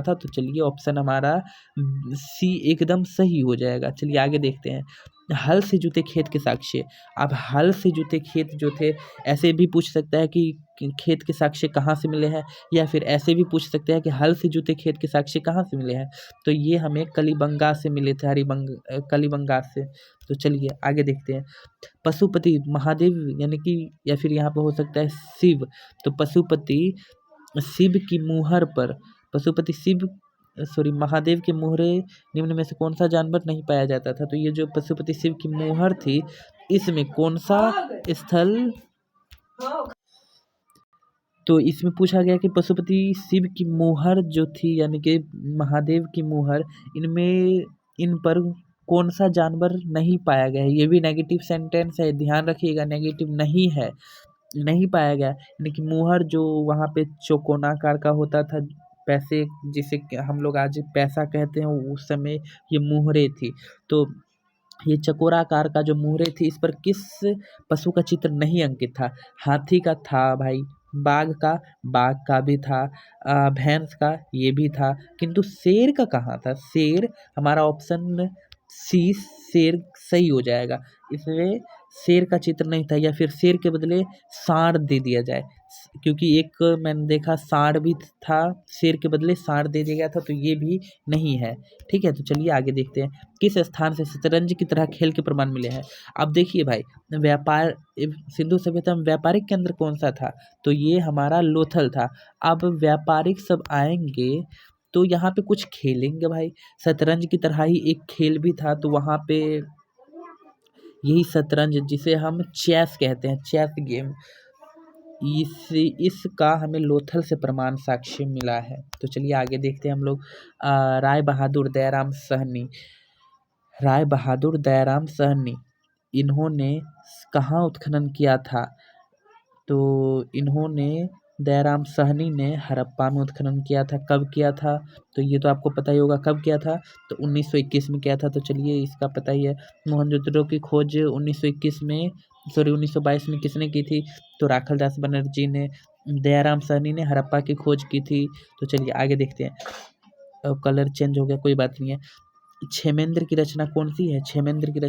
था, तो चलिए ऑप्शन हमारा सी एकदम सही हो जाएगा। चलिए आगे देखते हैं। हल से जुते खेत के साक्ष्य। अब हल से जुते खेत जो थे, ऐसे भी पूछ सकता है कि खेत के साक्ष्य कहाँ से मिले हैं, या फिर ऐसे भी पूछ सकते हैं कि हल से जुते खेत के साक्ष्य कहाँ से मिले हैं। तो ये हमें कलिबंगा से मिले थे, कलिबंगा से। तो चलिए आगे देखते हैं। पशुपति महादेव, यानी कि या फिर यहाँ पर हो सकता है शिव, तो महादेव के मुहरे निम्न में से कौन सा जानवर नहीं पाया जाता था? तो ये जो पशुपति शिव की मुहर थी, इसमें कौन सा स्थल, तो इसमें पूछा गया कि पशुपति शिव की मुहर जो थी, यानी कि महादेव की मुहर, इन पर कौन सा जानवर नहीं पाया गया है? ये भी नेगेटिव सेंटेंस है, ध्यान रखिएगा, नेगेटिव नहीं है, नहीं पाया गया। यानी कि मुहर जो वहाँ पे चौकोनाकार का होता था, पैसे जिसे हम लोग आज पैसा कहते हैं, उस समय ये मुहरें थी। तो ये चकोराकार का जो मुहरे थी, इस पर किस पशु का चित्र नहीं अंकित था? हाथी का था भाई, बाघ का भी था, भैंस का ये भी था, किंतु शेर का कहाँ था? शेर हमारा ऑप्शन सी, शेर सही हो जाएगा। इसमें शेर का चित्र नहीं था, या फिर शेर के बदले सांड दे दिया जाए, क्योंकि एक मैंने देखा सांड भी था, शेर के बदले सांड दे दिया गया था, तो ये भी नहीं है। ठीक है, तो चलिए आगे देखते हैं। किस स्थान से शतरंज की तरह खेल के प्रमाण मिले हैं? अब देखिए भाई, सिंधु सभ्यता में व्यापारिक केंद्र कौन सा था? तो ये हमारा लोथल था। अब व्यापारिक सब आएंगे तो यहाँ पे कुछ खेलेंगे भाई, शतरंज की तरह ही एक खेल भी था, तो वहाँ पे यही शतरंज, जिसे हम चेस कहते हैं, चेस गेम, इसका हमें लोथल से प्रमाण साक्ष्य मिला है। तो चलिए आगे देखते हैं हम लोग। राय बहादुर दयाराम साहनी, राय बहादुर दयाराम साहनी इन्होंने कहाँ उत्खनन किया था? तो इन्होंने दयाराम साहनी ने हड़प्पा में उत्खनन किया था। कब किया था? तो ये तो आपको पता ही होगा कब किया था, तो 1921 में किया था। तो चलिए इसका पता ही है। मोहनजोदड़ो की खोज 1921 में, सॉरी 1922 में किसने की थी? तो राखलदास बनर्जी ने। दयाराम साहनी ने हड़प्पा की खोज की थी। तो चलिए आगे देखते हैं। अब कलर चेंज हो गया, कोई बात नहीं है। क्षेमेंद्र की रचना कौन सी है? क्षेमेंद्र की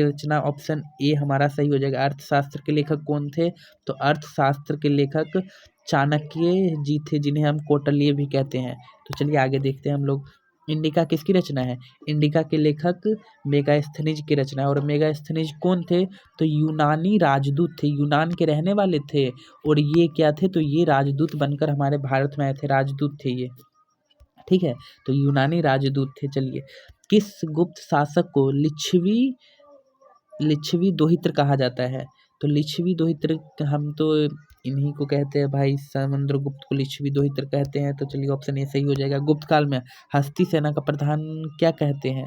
रचना ऑप्शन ए हमारा सही हो जाएगा। अर्थशास्त्र के लेखक कौन थे? तो अर्थशास्त्र के लेखक चाणक्य जी थे, जिन्हें हम कौटिल्य भी कहते हैं। तो चलिए आगे देखते हैं हम लोग। इंडिका किसकी रचना है? इंडिका के लेखक मेगास्थनीज की रचना है। और मेगास्थनीज कौन थे? तो यूनानी राजदूत थे, यूनान के रहने वाले थे। और ये क्या थे? तो ये राजदूत बनकर हमारे भारत में आए थे, राजदूत थे ये, ठीक है। तो यूनानी राजदूत थे। चलिए, किस गुप्त शासक को लिच्छवी दोहित्र कहा जाता है? तो लिच्छवी दोहित्र हम तो इन्हीं को कहते हैं भाई, समुद्रगुप्त को लिच्छवी दोहित्र कहते हैं। तो चलिए ऑप्शन ए सही हो जाएगा। गुप्त काल में हस्ती सेना का प्रधान क्या कहते हैं?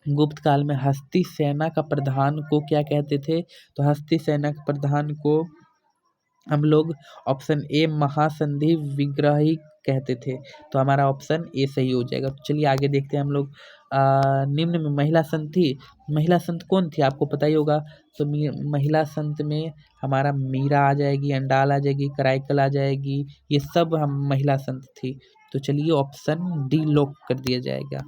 गुप्त काल में हस्ती सेना का प्रधान को क्या कहते थे? तो हस्ती सेना के प्रधान को हम लोग ऑप्शन ए महासंधि विग्रही कहते थे। तो हमारा ऑप्शन ए सही हो जाएगा। तो चलिए आगे देखते हैं हम लोग। निम्न में महिला संत थी, महिला संत कौन थी? आपको पता ही होगा। तो महिला संत में हमारा मीरा आ जाएगी, अंडाल आ जाएगी, कराइकल आ जाएगी, ये सब हम महिला संत थी। तो चलिए ऑप्शन डी लॉक कर दिया जाएगा।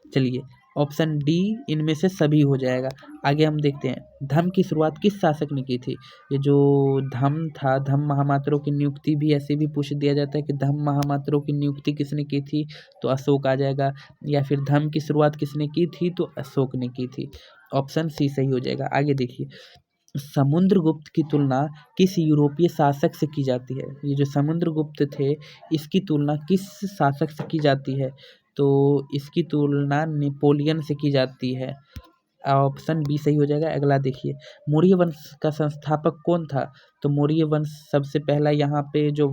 चलिए ऑप्शन डी इनमें से सभी हो जाएगा। आगे हम देखते हैं। धम्म की शुरुआत किस शासक ने की थी? ये जो धम्म था, धम्म महामात्रों की नियुक्ति भी ऐसे भी पूछ दिया जाता है कि धम्म महामात्रों की नियुक्ति किसने की थी? तो अशोक आ जाएगा। या फिर धम्म की शुरुआत किसने की थी? तो अशोक ने की थी। ऑप्शन सी सही हो जाएगा। आगे देखिए, समुद्रगुप्त की तुलना किस यूरोपीय शासक से की जाती है? ये जो समुद्रगुप्त थे, इसकी तुलना किस शासक से की जाती है? तो इसकी तुलना नेपोलियन से की जाती है। ऑप्शन बी सही हो जाएगा। अगला देखिए, मौर्य वंश का संस्थापक कौन था? तो मौर्य वंश सबसे पहला यहाँ पे जो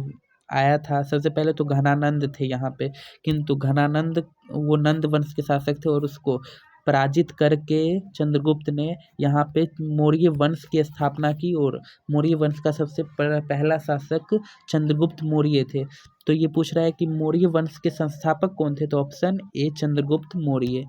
आया था, सबसे पहले तो घनानंद थे यहाँ पे, किंतु घनानंद वो नंद वंश के शासक थे और उसको पराजित करके चंद्रगुप्त ने यहाँ पे मौर्य वंश की स्थापना की। और मौर्य वंश का सबसे पहला शासक चंद्रगुप्त मौर्य थे। तो ये पूछ रहा है कि मौर्य वंश के संस्थापक कौन थे? तो ऑप्शन ए चंद्रगुप्त मौर्य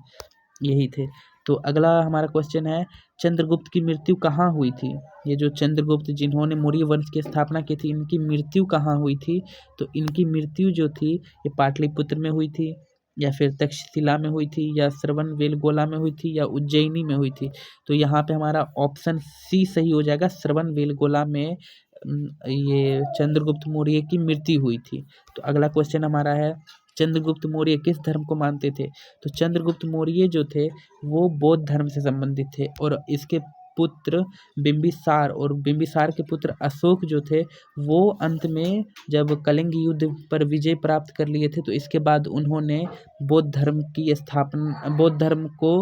यही थे। तो अगला हमारा क्वेश्चन है, चंद्रगुप्त की मृत्यु कहाँ हुई थी? ये जो चंद्रगुप्त जिन्होंने मौर्य वंश की स्थापना की थी, इनकी मृत्यु कहाँ हुई थी? तो इनकी मृत्यु जो थी ये पाटलिपुत्र में हुई थी, या फिर तक्षशिला में हुई थी, या श्रवणबेलगोला में हुई थी, या उज्जैनी में हुई थी। तो यहाँ पे हमारा ऑप्शन सी सही हो जाएगा। श्रवणबेलगोला में ये चंद्रगुप्त मौर्य की मृत्यु हुई थी। तो अगला क्वेश्चन हमारा है, चंद्रगुप्त मौर्य किस धर्म को मानते थे? तो चंद्रगुप्त मौर्य जो थे वो बौद्ध धर्म से संबंधित थे। और इसके पुत्र बिंबिसार और बिंबिसार के पुत्र अशोक जो थे, वो अंत में जब कलिंग युद्ध पर विजय प्राप्त कर लिए थे, तो इसके बाद उन्होंने बौद्ध धर्म की स्थापना, बौद्ध धर्म को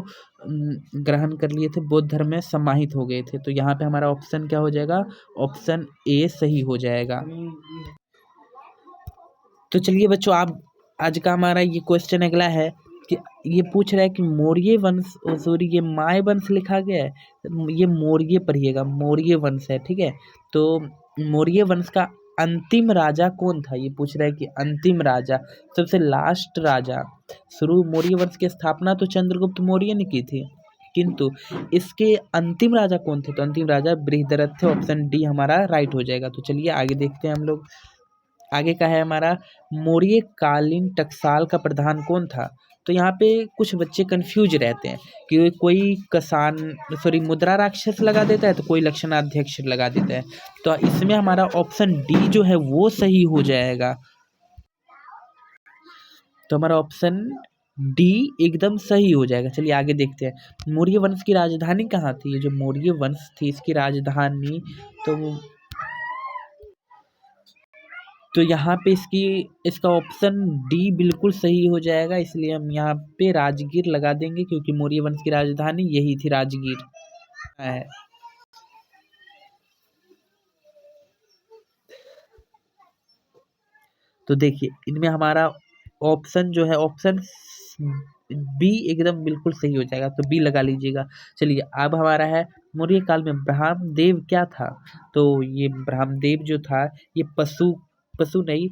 ग्रहण कर लिए थे, बौद्ध धर्म में समाहित हो गए थे। तो यहाँ पे हमारा ऑप्शन क्या हो जाएगा? ऑप्शन ए सही हो जाएगा। तो चलिए बच्चों, आप आज का हमारा ये क्वेश्चन अगला है कि ये पूछ रहा है कि मौर्य वंश, सॉरी ये माय वंश लिखा गया है, ये मौर्य पढ़िएगा, मौर्य वंश है, ठीक है। तो मौर्य वंश का अंतिम राजा कौन था? ये पूछ रहा है कि अंतिम राजा, सबसे लास्ट राजा। शुरू मौर्य वंश की स्थापना तो चंद्रगुप्त मौर्य ने की थी, किंतु इसके अंतिम राजा कौन थे? तो अंतिम राजा बृहद्रथ थे। ऑप्शन डी हमारा राइट हो जाएगा। तो चलिए आगे देखते हैं हम लोग। आगे का है हमारा, मौर्य कालीन टकसाल का प्रधान कौन था? तो यहाँ पे कुछ बच्चे कंफ्यूज रहते हैं कि कोई कसान, सॉरी मुद्रा राक्षस लगा देता है, तो कोई लक्षणाध्यक्ष लगा देता है। तो इसमें हमारा ऑप्शन डी जो है वो सही हो जाएगा। तो हमारा ऑप्शन डी एकदम सही हो जाएगा। चलिए आगे देखते हैं। मौर्य वंश की राजधानी कहाँ थी? ये जो मौर्य वंश थी, इसकी राजधानी तो तो यहाँ पे इसका ऑप्शन डी बिल्कुल सही हो जाएगा, इसलिए हम यहाँ पे राजगीर लगा देंगे, क्योंकि मौर्य वंश की राजधानी यही थी, राजगीर है। तो देखिए इनमें हमारा ऑप्शन जो है, ऑप्शन बी एकदम बिल्कुल सही हो जाएगा, तो बी लगा लीजिएगा। चलिए अब हमारा है, मौर्य काल में ब्रह्मदेव क्या था? तो ये ब्रह्मदेव जो था, ये पशु पशु नहीं,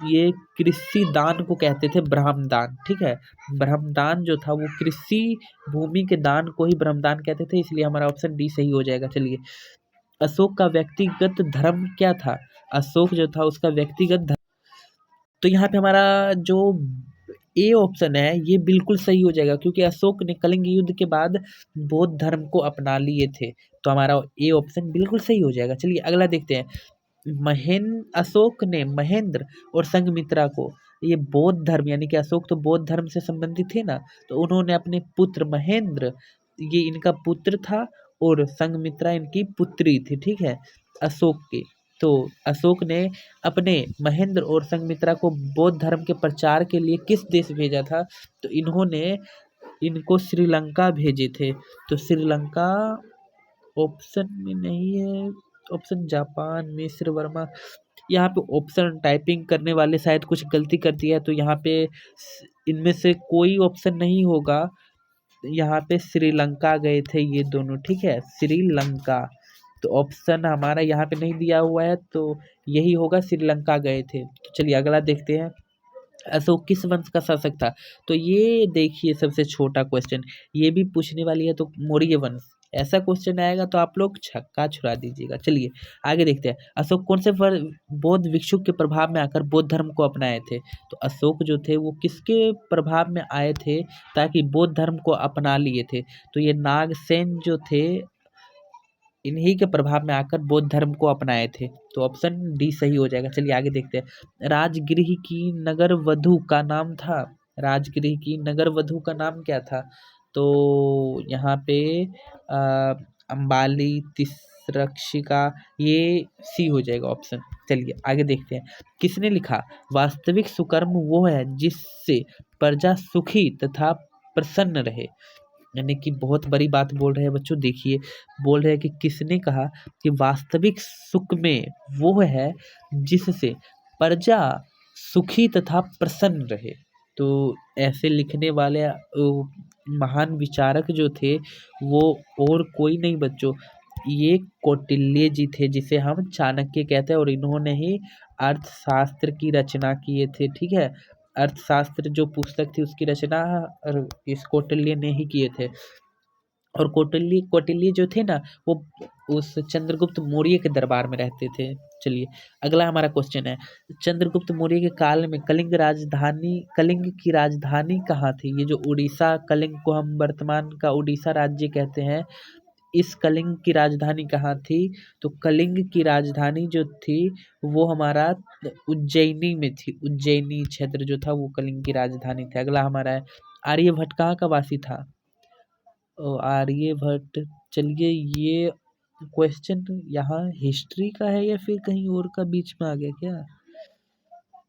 ये कृषि दान को कहते थे, ब्रह्मदान, ठीक है। ब्रह्मदान जो था वो कृषि भूमि के दान को ही ब्रह्मदान कहते थे, इसलिए हमारा ऑप्शन डी सही हो जाएगा। चलिए, अशोक का व्यक्तिगत धर्म क्या था? अशोक जो था उसका व्यक्तिगत धर्म, तो यहाँ पे हमारा जो ए ऑप्शन है ये बिल्कुल सही हो जाएगा, क्योंकि अशोक ने कलिंग युद्ध के बाद बौद्ध धर्म को अपना लिए थे, तो हमारा ए ऑप्शन बिल्कुल सही हो जाएगा। चलिए अगला देखते हैं। अशोक ने महेंद्र और संघमित्रा को, ये बौद्ध धर्म, यानी कि अशोक तो बौद्ध धर्म से संबंधित थे ना, तो उन्होंने अपने पुत्र महेंद्र, ये इनका पुत्र था, और संघमित्रा इनकी पुत्री थी, ठीक है, अशोक के। तो अशोक ने अपने महेंद्र और संघमित्रा को बौद्ध धर्म के प्रचार के लिए किस देश भेजा था? तो इन्होंने इनको श्रीलंका भेजे थे। तो श्रीलंका ऑप्शन में नहीं है, ऑप्शन जापान, मिस्र, वर्मा, यहाँ पे ऑप्शन टाइपिंग करने वाले शायद कुछ गलती कर दिया है, तो यहाँ पे इनमें से कोई ऑप्शन नहीं होगा। यहाँ पे श्रीलंका गए थे ये दोनों, ठीक है, श्रीलंका। तो ऑप्शन हमारा यहाँ पे नहीं दिया हुआ है, तो यही होगा, श्रीलंका गए थे। तो चलिए अगला देखते हैं। अशोक किस वंश का शासक था? तो ये देखिए सबसे छोटा क्वेश्चन, ये भी पूछने वाली है, तो मौर्य वंश, ऐसा क्वेश्चन आएगा तो आप लोग छक्का छुड़ा दीजिएगा। चलिए आगे देखते हैं। अशोक कौन से बौद्ध भिक्षु के प्रभाव में आकर बौद्ध धर्म को अपनाए थे? तो अशोक जो थे वो किसके प्रभाव में आए थे ताकि बौद्ध धर्म को अपना लिए थे? तो ये नागसेन जो थे, इन्हीं के प्रभाव में आकर बौद्ध धर्म को अपनाए थे, तो ऑप्शन डी सही हो जाएगा। चलिए आगे देखते हैं। राजगृह की नगर वधु का नाम था, राजगृह की नगर वधु का नाम क्या था? तो यहाँ पे अंबाली, तिसरक्षिका, ये सी हो जाएगा ऑप्शन। चलिए आगे देखते हैं। किसने लिखा, वास्तविक सुकर्म वो है जिससे प्रजा सुखी तथा प्रसन्न रहे? यानी कि बहुत बड़ी बात बोल रहे हैं बच्चों, देखिए बोल रहे हैं कि किसने कहा कि वास्तविक सुख में वो है जिससे प्रजा सुखी तथा प्रसन्न रहे। तो ऐसे लिखने वाले महान विचारक जो थे वो और कोई नहीं बच्चों, ये कौटिल्य जी थे, जिसे हम चाणक्य कहते हैं, और इन्होंने ही अर्थशास्त्र की रचना किए थे, ठीक है। अर्थशास्त्र जो पुस्तक थी उसकी रचना इस कौटिल्य ने ही किए थे। और कौटिल्य जो थे ना, वो उस चंद्रगुप्त मौर्य के दरबार में रहते थे। चलिए अगला हमारा क्वेश्चन है, चंद्रगुप्त मौर्य के काल में कलिंग की राजधानी कहाँ थी? ये जो उड़ीसा, कलिंग को हम वर्तमान का उड़ीसा राज्य कहते हैं, इस कलिंग की राजधानी कहाँ थी? तो कलिंग की राजधानी जो थी वो हमारा उज्जैनी में थी, उज्जैनी क्षेत्र जो था वो कलिंग की राजधानी थी। अगला हमारा है, आर्यभट्ट कहाँ का वासी था? आर्यभट्ट, चलिए ये क्वेश्चन यहाँ हिस्ट्री का है या फिर कहीं और का बीच में आ गया क्या?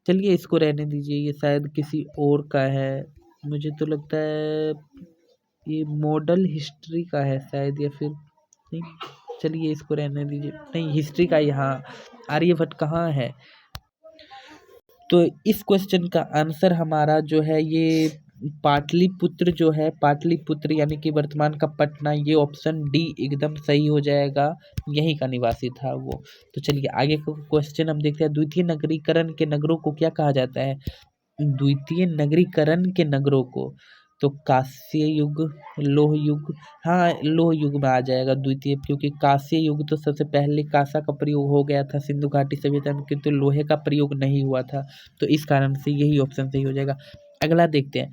चलिए इसको रहने दीजिए, ये शायद किसी और का है, मुझे तो लगता है ये मॉडल हिस्ट्री का है शायद, या फिर नहीं, चलिए इसको रहने दीजिए, नहीं हिस्ट्री का यहाँ आर्यभट्ट कहाँ है? तो इस क्वेश्चन का आंसर हमारा जो है ये पाटलिपुत्र जो है, पाटलिपुत्र यानी कि वर्तमान का पटना, ये ऑप्शन डी एकदम सही हो जाएगा, यहीं का निवासी था वो। तो चलिए आगे का क्वेश्चन हम देखते हैं। द्वितीय नगरीकरण के नगरों को क्या कहा जाता है? द्वितीय नगरीकरण के नगरों को, तो कांस्य युग, लोह युग, हाँ लोह युग में आ जाएगा द्वितीय, क्योंकि कांस्य युग तो सबसे पहले कांसा का प्रयोग हो गया था सिंधु घाटी सभ्यता में, किंतु लोहे का प्रयोग नहीं हुआ था, तो इस कारण से यही ऑप्शन सही हो जाएगा। अगला देखते हैं।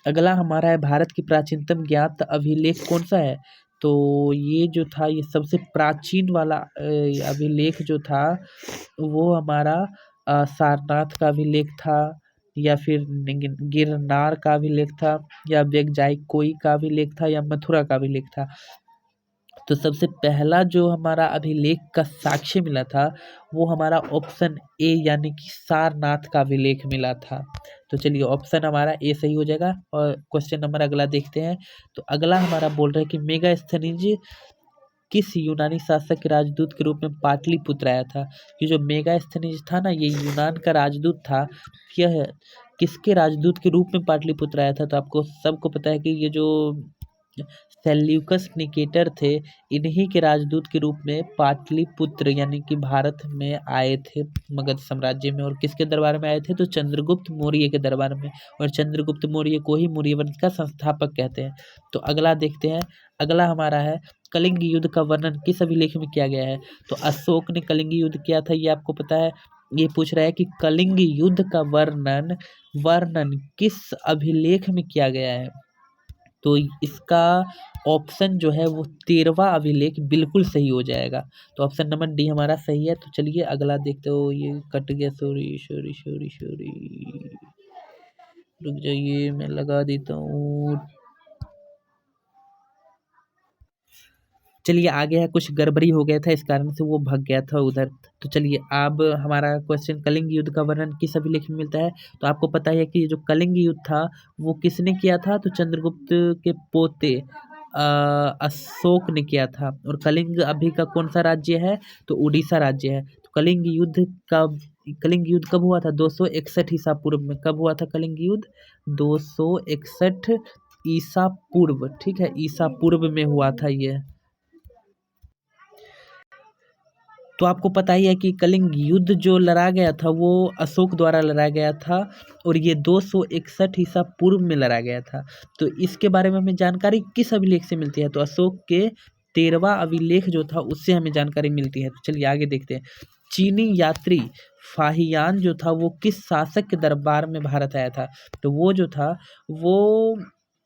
अगला हमारा है, भारत की प्राचीनतम ज्ञात अभिलेख कौन सा है? तो ये जो था, ये सबसे प्राचीन वाला अभिलेख जो था वो हमारा सारनाथ का अभिलेख था, या फिर गिरनार का भी लेख था, या बेगजाई कोई का भी लेख था, या मथुरा का भी लेख था। तो सबसे पहला जो हमारा अभिलेख का साक्ष्य मिला था वो हमारा ऑप्शन ए यानी कि सारनाथ का अभिलेख मिला था। तो चलिए ऑप्शन हमारा ए सही हो जाएगा। और क्वेश्चन नंबर अगला देखते हैं। तो अगला हमारा बोल रहा है कि मेगास्थनीज किस यूनानी शासक के राजदूत के रूप में पाटलिपुत्र आया था। ये जो मेगास्थनीज था ना, ये यूनान का राजदूत था। यह किसके राजदूत के रूप में पाटलिपुत्र आया था? तो आपको सबको पता है कि ये जो सेल्यूकस निकेटर थे, इन्हीं के राजदूत के रूप में पाटलिपुत्र यानी कि भारत में आए थे, मगध साम्राज्य में। और किसके दरबार में आए थे? तो चंद्रगुप्त मौर्य के दरबार में। और चंद्रगुप्त मौर्य को ही मौर्य वंश का संस्थापक कहते हैं। तो अगला देखते हैं। अगला हमारा है कलिंग युद्ध का वर्णन किस अभिलेख में किया गया है? तो अशोक ने कलिंग युद्ध किया था, ये आपको पता है। ये पूछ रहा है कि कलिंग युद्ध का वर्णन वर्णन किस अभिलेख में किया गया है? तो इसका ऑप्शन जो है वो 13वां अभिलेख बिल्कुल सही हो जाएगा। तो ऑप्शन नंबर डी हमारा सही है। तो चलिए अगला देखते हो। ये कट गया, सॉरी सॉरी सॉरी सॉरी, रुक जाइए मैं लगा देता हूँ। चलिए आगे है, कुछ गड़बड़ी हो गया था इस कारण से वो भाग गया था उधर। तो चलिए अब हमारा क्वेश्चन कलिंग युद्ध का वर्णन किस अभिलेख में मिलता है? तो आपको पता है कि जो कलिंग युद्ध था वो किसने किया था? तो चंद्रगुप्त के पोते अशोक ने किया था। और कलिंग अभी का कौन सा राज्य है? तो उड़ीसा राज्य है। तो कलिंग युद्ध कब हुआ था? 261 ईसा पूर्व में। कब हुआ था कलिंग युद्ध? 261 ईसा पूर्व। ठीक है, ईसा पूर्व में हुआ था ये। तो आपको पता ही है कि कलिंग युद्ध जो लड़ा गया था वो अशोक द्वारा लड़ा गया था। और ये 261 ईसा पूर्व में लड़ा गया था। तो इसके बारे में हमें जानकारी किस अभिलेख से मिलती है? तो अशोक के 13वां अभिलेख जो था उससे हमें जानकारी मिलती है। तो चलिए आगे देखते हैं। चीनी यात्री फाहियान जो था वो किस शासक के दरबार में भारत आया था? तो वो जो था वो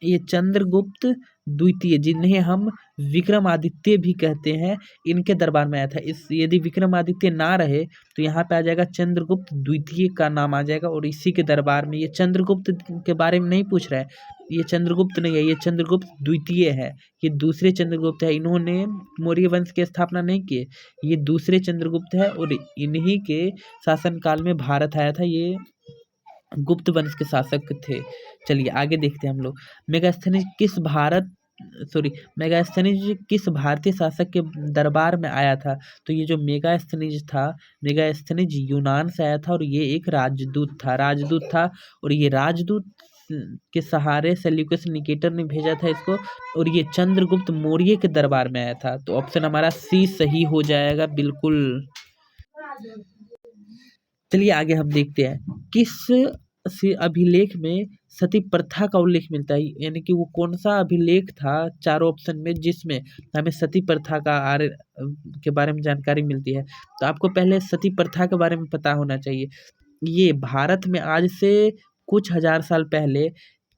ये चंद्रगुप्त द्वितीय, जिन्हें हम विक्रमादित्य भी कहते हैं, इनके दरबार में आया था। इस यदि विक्रमादित्य ना रहे तो यहाँ पे आ जाएगा चंद्रगुप्त द्वितीय का नाम आ जाएगा। और इसी के दरबार में, ये चंद्रगुप्त के बारे में नहीं पूछ रहा है, ये चंद्रगुप्त नहीं है, ये चंद्रगुप्त द्वितीय है। ये दूसरे चंद्रगुप्त है, इन्होंने मौर्य वंश की स्थापना नहीं की, ये दूसरे चंद्रगुप्त है। और इन्हीं के शासनकाल में भारत आया था, ये गुप्त वंश के शासक थे। चलिए आगे देखते हैं हम लोग। मेगास्थनीज किस भारतीय शासक के दरबार में आया था? तो ये जो मेगास्थनीज था, मेगास्थनीज यूनान से आया था। और ये एक राजदूत था। और ये राजदूत के सहारे सेल्यूकस निकेटर ने भेजा था इसको। और ये चंद्रगुप्त मौर्य के दरबार में आया था। तो ऑप्शन हमारा सी सही हो जाएगा बिल्कुल। चलिए आगे हम देखते हैं। किस अभिलेख में सती प्रथा का उल्लेख मिलता है? यानी कि वो कौन सा अभिलेख था चारों ऑप्शन में जिसमें हमें सती प्रथा का के बारे में जानकारी मिलती है? तो आपको पहले सती प्रथा के बारे में पता होना चाहिए। ये भारत में आज से कुछ हजार साल पहले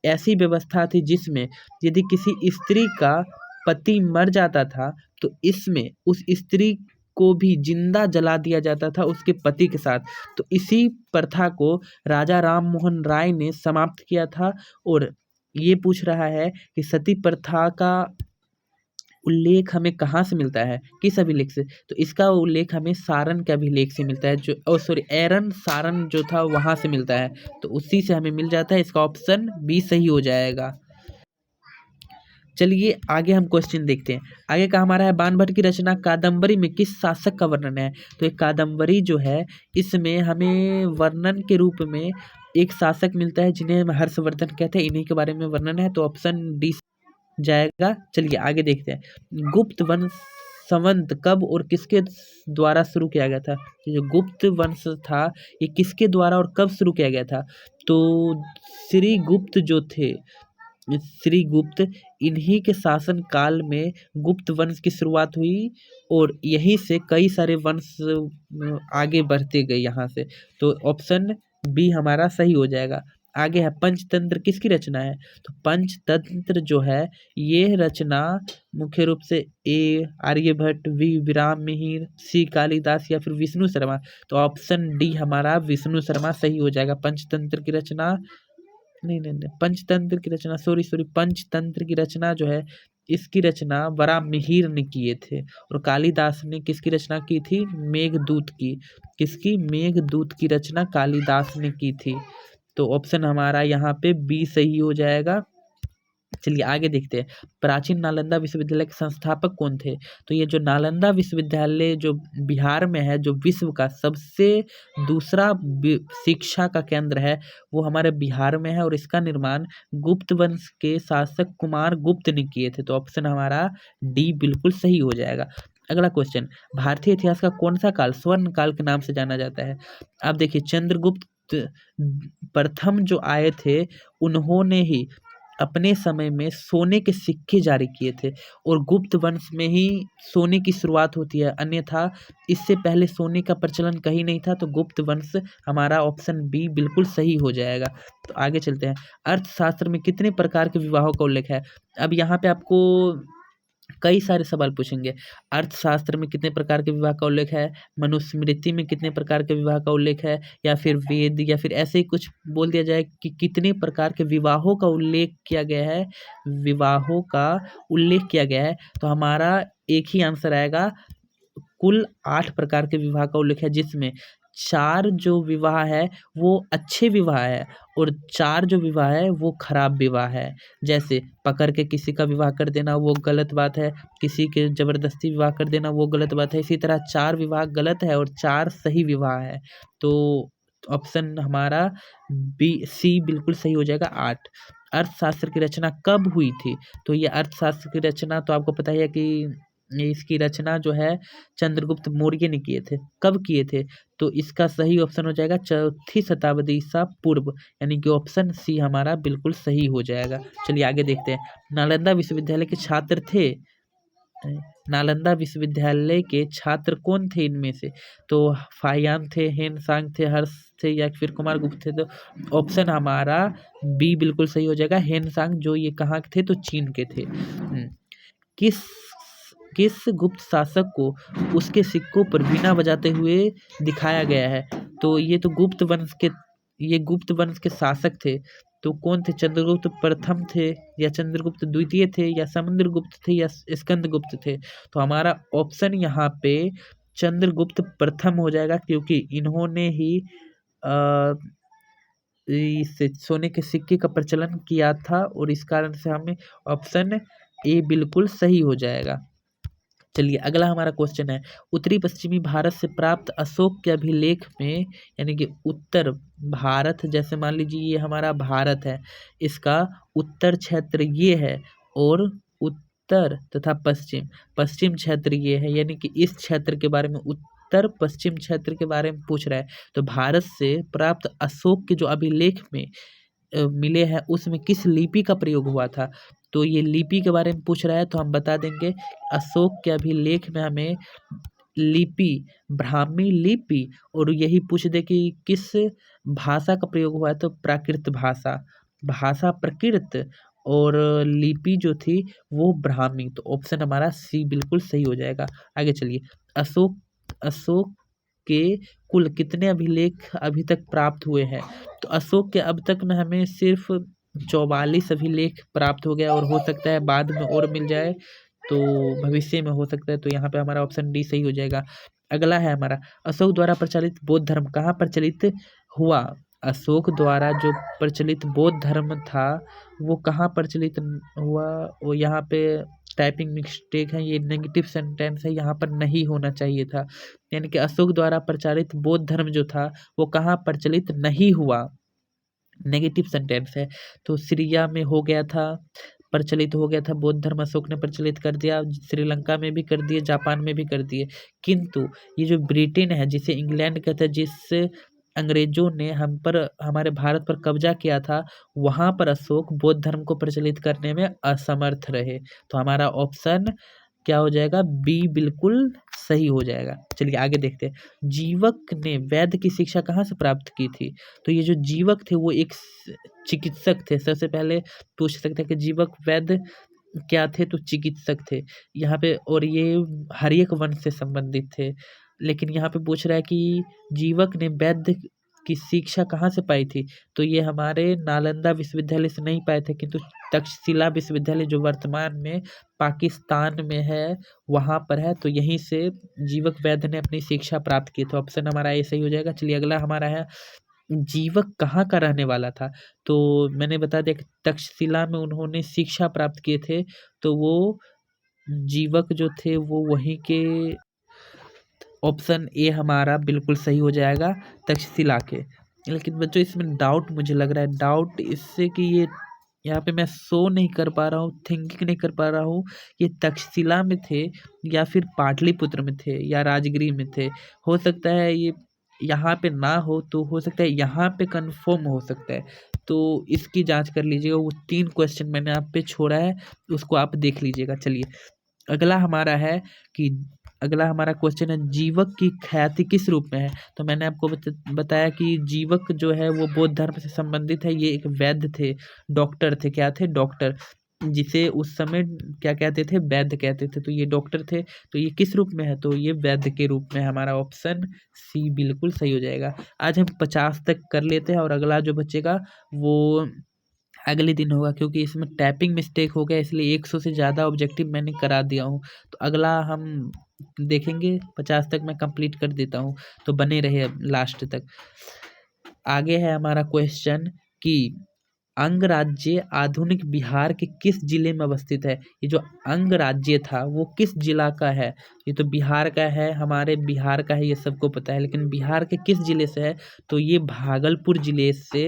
ऐसी व्यवस्था थी जिसमें यदि किसी स्त्री का पति मर जाता था तो इसमें उस स्त्री को भी जिंदा जला दिया जाता था उसके पति के साथ। तो इसी प्रथा को राजा राम मोहन राय ने समाप्त किया था। और ये पूछ रहा है कि सती प्रथा का उल्लेख हमें कहाँ से मिलता है, किस अभिलेख से? तो इसका उल्लेख हमें सारण के अभिलेख से मिलता है, जो एरन सारण जो था वहां से मिलता है। तो उसी से हमें मिल जाता है। इसका ऑप्शन बी सही हो जाएगा। चलिए आगे हम क्वेश्चन देखते हैं। आगे का हमारा है बाणभट्ट की रचना कादम्बरी में किस शासक का वर्णन है? तो एक कादम्बरी जो है इसमें हमें वर्णन के रूप में एक शासक मिलता है जिन्हें हम हर्षवर्धन कहते हैं, इन्हीं के बारे में वर्णन है। तो ऑप्शन डी जाएगा। चलिए आगे देखते हैं। गुप्त वंश संवत कब और किसके द्वारा शुरू किया गया था? जो गुप्त वंश था ये किसके द्वारा और कब शुरू किया गया था? तो श्री गुप्त जो थे, श्री गुप्त, इन्हीं के शासन काल में गुप्त वंश की शुरुआत हुई। और यहीं से कई सारे वंश आगे बढ़ते गए यहाँ से। तो ऑप्शन बी हमारा सही हो जाएगा। आगे है पंचतंत्र किसकी रचना है? तो पंचतंत्र जो है ये रचना मुख्य रूप से ए आर्यभट्ट, वी विराम मिहिर, सी कालिदास या फिर विष्णु शर्मा। तो ऑप्शन डी हमारा विष्णु शर्मा सही हो जाएगा। पंचतंत्र की रचना नहीं, पंचतंत्र की रचना पंचतंत्र की रचना जो है इसकी रचना वराहमिहिर ने किए थे। और कालिदास ने किसकी रचना की थी? मेघदूत की। किसकी? मेघदूत की रचना कालिदास ने की थी। तो ऑप्शन हमारा यहाँ पे बी सही हो जाएगा। चलिए आगे देखते हैं, प्राचीन नालंदा विश्वविद्यालय के संस्थापक कौन थे? तो ये जो नालंदा विश्वविद्यालय जो बिहार में है, जो विश्व का सबसे दूसरा शिक्षा का केंद्र है, वो हमारे बिहार में है और इसका निर्माण गुप्त वंश के शासक कुमार गुप्त ने किए थे। तो ऑप्शन हमारा डी बिल्कुल सही हो जाएगा। अगला क्वेश्चन, भारतीय इतिहास का कौन सा काल स्वर्ण काल के नाम से जाना जाता है? आप देखिए, चंद्रगुप्त प्रथम जो आए थे, उन्होंने ही अपने समय में सोने के सिक्के जारी किए थे और गुप्त वंश में ही सोने की शुरुआत होती है, अन्यथा इससे पहले सोने का प्रचलन कहीं नहीं था। तो गुप्त वंश हमारा ऑप्शन बी बिल्कुल सही हो जाएगा। तो आगे चलते हैं, अर्थशास्त्र में कितने प्रकार के विवाहों का उल्लेख है? अब यहाँ पे आपको कई सारे सवाल पूछेंगे। अर्थशास्त्र में कितने प्रकार के विवाह का उल्लेख है, मनुस्मृति में कितने प्रकार के विवाह का उल्लेख है, या फिर वेद, या फिर ऐसे ही कुछ बोल दिया जाए कि कितने प्रकार के विवाहों का उल्लेख किया गया है, विवाहों का उल्लेख किया गया है। तो हमारा एक ही आंसर आएगा, कुल 8 प्रकार के विवाह का उल्लेख है, जिसमें 4 जो विवाह है वो अच्छे विवाह है और 4 जो विवाह है वो खराब विवाह है। जैसे पकड़ के किसी का विवाह कर देना वो गलत बात है, किसी के ज़बरदस्ती विवाह कर देना वो गलत बात है। इसी तरह 4 विवाह गलत है और 4 सही विवाह है। तो ऑप्शन हमारा बी सी बिल्कुल सही हो जाएगा, 8। अर्थशास्त्र की रचना कब हुई थी? तो ये अर्थशास्त्र की रचना तो आपको पता ही है कि इसकी रचना जो है चंद्रगुप्त मौर्य ने किए थे। कब किए थे? तो इसका सही ऑप्शन हो जाएगा 4वीं शताब्दी ईसा पूर्व, यानी कि ऑप्शन सी हमारा बिल्कुल सही हो जाएगा। चलिए आगे देखते हैं, नालंदा विश्वविद्यालय के छात्र थे, नालंदा विश्वविद्यालय के छात्र कौन थे इनमें से? तो फाहियान थे, हेनसांग थे, हर्ष थे, या फिर कुमार गुप्त थे? तो ऑप्शन हमारा बी बिल्कुल सही हो जाएगा, हेनसांग। जो ये कहाँ के थे? तो चीन के थे। किस किस गुप्त शासक को उसके सिक्कों पर वीणा बजाते हुए दिखाया गया है? तो ये तो गुप्त वंश के शासक थे। तो कौन थे? चंद्रगुप्त प्रथम थे, या चंद्रगुप्त द्वितीय थे, या समुद्रगुप्त थे, या स्कंदगुप्त थे? तो हमारा ऑप्शन यहाँ पे चंद्रगुप्त प्रथम हो जाएगा, क्योंकि इन्होंने ही इस सोने के सिक्के का प्रचलन किया था और इस कारण से हमें ऑप्शन ए बिल्कुल सही हो जाएगा। चलिए अगला हमारा क्वेश्चन है, उत्तरी पश्चिमी भारत से प्राप्त अशोक के अभिलेख में, यानी कि उत्तर भारत, जैसे मान लीजिए ये हमारा भारत है, इसका उत्तर क्षेत्र ये है और उत्तर तथा पश्चिम क्षेत्र ये है, यानी कि इस क्षेत्र के बारे में, उत्तर पश्चिम क्षेत्र के बारे में पूछ रहा है। तो भारत से प्राप्त अशोक के जो अभिलेख में मिले हैं, उसमें किस लिपि का प्रयोग हुआ था? तो ये लिपि के बारे में पूछ रहा है, तो हम बता देंगे अशोक के अभिलेख में हमें लिपि ब्राह्मी लिपि, और यही पूछ दे कि किस भाषा का प्रयोग हुआ है, तो प्राकृत भाषा प्राकृत, और लिपि जो थी वो ब्राह्मी। तो ऑप्शन हमारा सी बिल्कुल सही हो जाएगा। आगे चलिए, अशोक के कुल कितने अभिलेख अभी तक प्राप्त हुए हैं? तो अशोक के अब तक में हमें सिर्फ 44 अभिलेख प्राप्त हो गया, और हो सकता है बाद में और मिल जाए, तो भविष्य में हो सकता है। तो यहाँ पे हमारा ऑप्शन डी सही हो जाएगा। अगला है हमारा, अशोक द्वारा प्रचलित बौद्ध धर्म कहाँ प्रचलित हुआ? अशोक द्वारा जो प्रचलित बौद्ध धर्म था वो कहाँ प्रचलित हुआ? वो यहाँ पे टाइपिंग मिस्टेक है, ये नेगेटिव सेंटेंस है, यहाँ पर नहीं होना चाहिए था। यानी कि अशोक द्वारा प्रचारित बौद्ध धर्म जो था वो कहाँ प्रचलित नहीं हुआ, नेगेटिव सेंटेंस है। तो सीरिया में हो गया था, प्रचलित हो गया था बौद्ध धर्म, अशोक ने प्रचलित कर दिया, श्रीलंका में भी कर दिए, जापान में भी कर दिए। किंतु ये जो ब्रिटेन है, जिसे इंग्लैंड कहते हैं, जिससे अंग्रेजों ने हमारे भारत पर कब्जा किया था, वहाँ पर अशोक बौद्ध धर्म को प्रचलित करने में असमर्थ रहे। तो हमारा ऑप्शन क्या हो जाएगा? बी बिल्कुल सही हो जाएगा। चलिए आगे देखते हैं, जीवक ने वैद्य की शिक्षा कहाँ से प्राप्त की थी? तो ये जो जीवक थे वो एक चिकित्सक थे। सबसे पहले पूछ सकते हैं कि जीवक वैद्य क्या थे? तो चिकित्सक थे यहाँ पे, और ये हर्यक वंश से संबंधित थे। लेकिन यहाँ पे पूछ रहा है कि जीवक ने वैद्य की शिक्षा कहाँ से पाई थी? तो ये हमारे नालंदा विश्वविद्यालय से नहीं पाए थे, किंतु तक्षशिला विश्वविद्यालय जो वर्तमान में पाकिस्तान में है वहाँ पर है, तो यहीं से जीवक वैद्य ने अपनी शिक्षा प्राप्त की। तो ऑप्शन हमारा ये सही हो जाएगा। चलिए अगला हमारा है, जीवक कहाँ का रहने वाला था? तो मैंने बता दिया कि तक्षशिला में उन्होंने शिक्षा प्राप्त किए थे, तो वो जीवक जो थे वो वहीं के, ऑप्शन ए हमारा बिल्कुल सही हो जाएगा, तक्षशिला के। लेकिन बच्चों इसमें डाउट मुझे लग रहा है, डाउट इससे कि ये यहाँ पे मैं शो नहीं कर पा रहा हूँ, थिंकिंग नहीं कर पा रहा हूँ, ये तक्षशिला में थे या फिर पाटलिपुत्र में थे या राजगृह में थे। हो सकता है ये यहाँ पे ना हो, तो हो सकता है यहाँ पे कंफर्म हो सकता है। तो इसकी जांच कर लीजिएगा। वो 3 क्वेश्चन मैंने आप पे छोड़ा है, उसको आप देख लीजिएगा। चलिए अगला हमारा है कि अगला हमारा क्वेश्चन है, जीवक की ख्याति किस रूप में है? तो मैंने आपको बताया कि जीवक जो है वो बौद्ध धर्म से संबंधित है। ये एक वैद्य थे, डॉक्टर थे। क्या थे? डॉक्टर, जिसे उस समय क्या कहते थे? वैद्य कहते थे। तो ये डॉक्टर थे, तो ये किस रूप में है? तो ये वैद्य के रूप में। हमारा ऑप्शन सी बिल्कुल सही हो जाएगा। आज हम 50 तक कर लेते हैं और अगला जो बचेगा वो अगले दिन होगा, क्योंकि इसमें टाइपिंग मिस्टेक हो गया, इसलिए 100 से ज़्यादा ऑब्जेक्टिव मैंने करा दिया हूँ। तो अगला हम देखेंगे, 50 तक मैं कंप्लीट कर देता हूँ, तो बने रहे अब लास्ट तक। आगे है हमारा क्वेश्चन कि अंगराज्य आधुनिक बिहार के किस जिले में अवस्थित है? ये जो अंगराज्य था वो किस जिला का है? ये तो बिहार का है, हमारे बिहार का है, ये सबको पता है, लेकिन बिहार के किस जिले से है? तो ये भागलपुर जिले से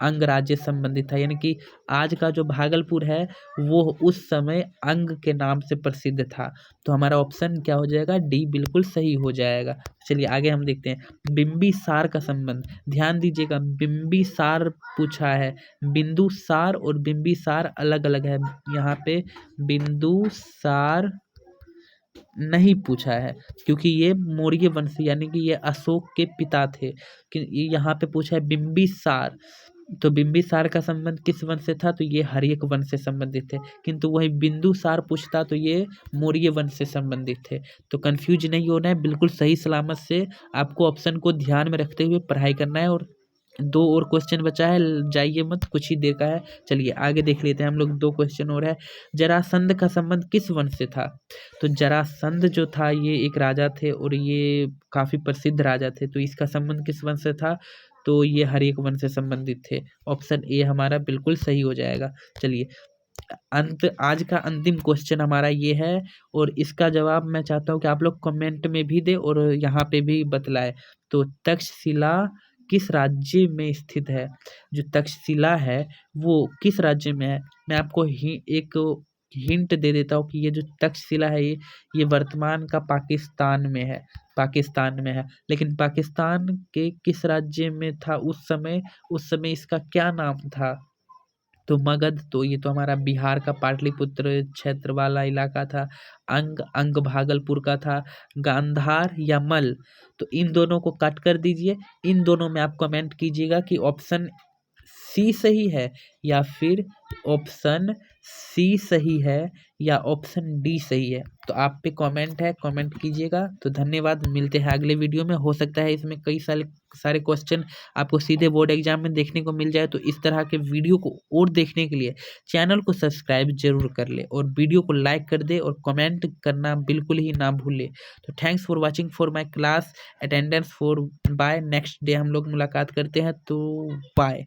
अंगराज्य संबंधित था। यानी कि आज का जो भागलपुर है वो उस समय अंग के नाम से प्रसिद्ध था। तो हमारा ऑप्शन क्या हो जाएगा? डी बिल्कुल सही हो जाएगा। चलिए आगे हम देखते हैं, बिंबिसार का संबंध। ध्यान दीजिएगा, बिंबिसार पूछा है। बिंदुसार और बिंबिसार अलग अलग है। यहाँ पे बिंदुसार नहीं पूछा है, क्योंकि ये मौर्य वंश यानी कि ये अशोक के पिता थे। कि यहाँ पे पूछा है बिंबिसार, तो बिंबिसार का संबंध किस वंश से था? तो ये हर्यक वंश से संबंधित थे। किंतु वही बिंदुसार पूछता तो ये मौर्य वंश से संबंधित थे। तो कंफ्यूज नहीं होना है, बिल्कुल सही सलामत से आपको ऑप्शन को ध्यान में रखते हुए पढ़ाई करना है। और 2 और क्वेश्चन बचा है, जाइए मत, कुछ ही देर का है। चलिए आगे देख लेते हैं हम लोग, 2 क्वेश्चन और है। जरासंध का संबंध किस वंश से था? तो जरासंध जो था ये एक राजा थे और ये काफी प्रसिद्ध राजा थे। तो इसका संबंध किस वंश से था? तो ये हर्यक वंश से संबंधित थे। ऑप्शन ए हमारा बिल्कुल सही हो जाएगा। चलिए आज का अंतिम क्वेश्चन हमारा ये है, और इसका जवाब मैं चाहता हूँ कि आप लोग कमेंट में भी दे और यहाँ पे भी बतलाए। तो तक्षशिला किस राज्य में स्थित है? जो तक्षशिला है वो किस राज्य में है? मैं आपको एक हिंट दे देता हूँ कि ये जो तक्षशिला है ये वर्तमान का पाकिस्तान में है। पाकिस्तान में है, लेकिन पाकिस्तान के किस राज्य में था उस समय? उस समय इसका क्या नाम था? तो मगध, तो ये तो हमारा बिहार का पाटलिपुत्र क्षेत्र वाला इलाका था। अंग भागलपुर का था। गांधार या मल, तो इन दोनों को कट कर दीजिए। इन दोनों में आप कमेंट कीजिएगा कि ऑप्शन सी सही है या फिर ऑप्शन सी सही है या ऑप्शन डी सही है। तो आप पे कमेंट है, कमेंट कीजिएगा। तो धन्यवाद, मिलते हैं अगले वीडियो में। हो सकता है इसमें कई सारे क्वेश्चन आपको सीधे बोर्ड एग्जाम में देखने को मिल जाए। तो इस तरह के वीडियो को और देखने के लिए चैनल को सब्सक्राइब जरूर कर ले और वीडियो को लाइक कर दे और कमेंट करना बिल्कुल ही ना भूले। तो thanks for watching for my class, attendance for bye. Next day हम लोग मुलाकात करते हैं, तो बाय।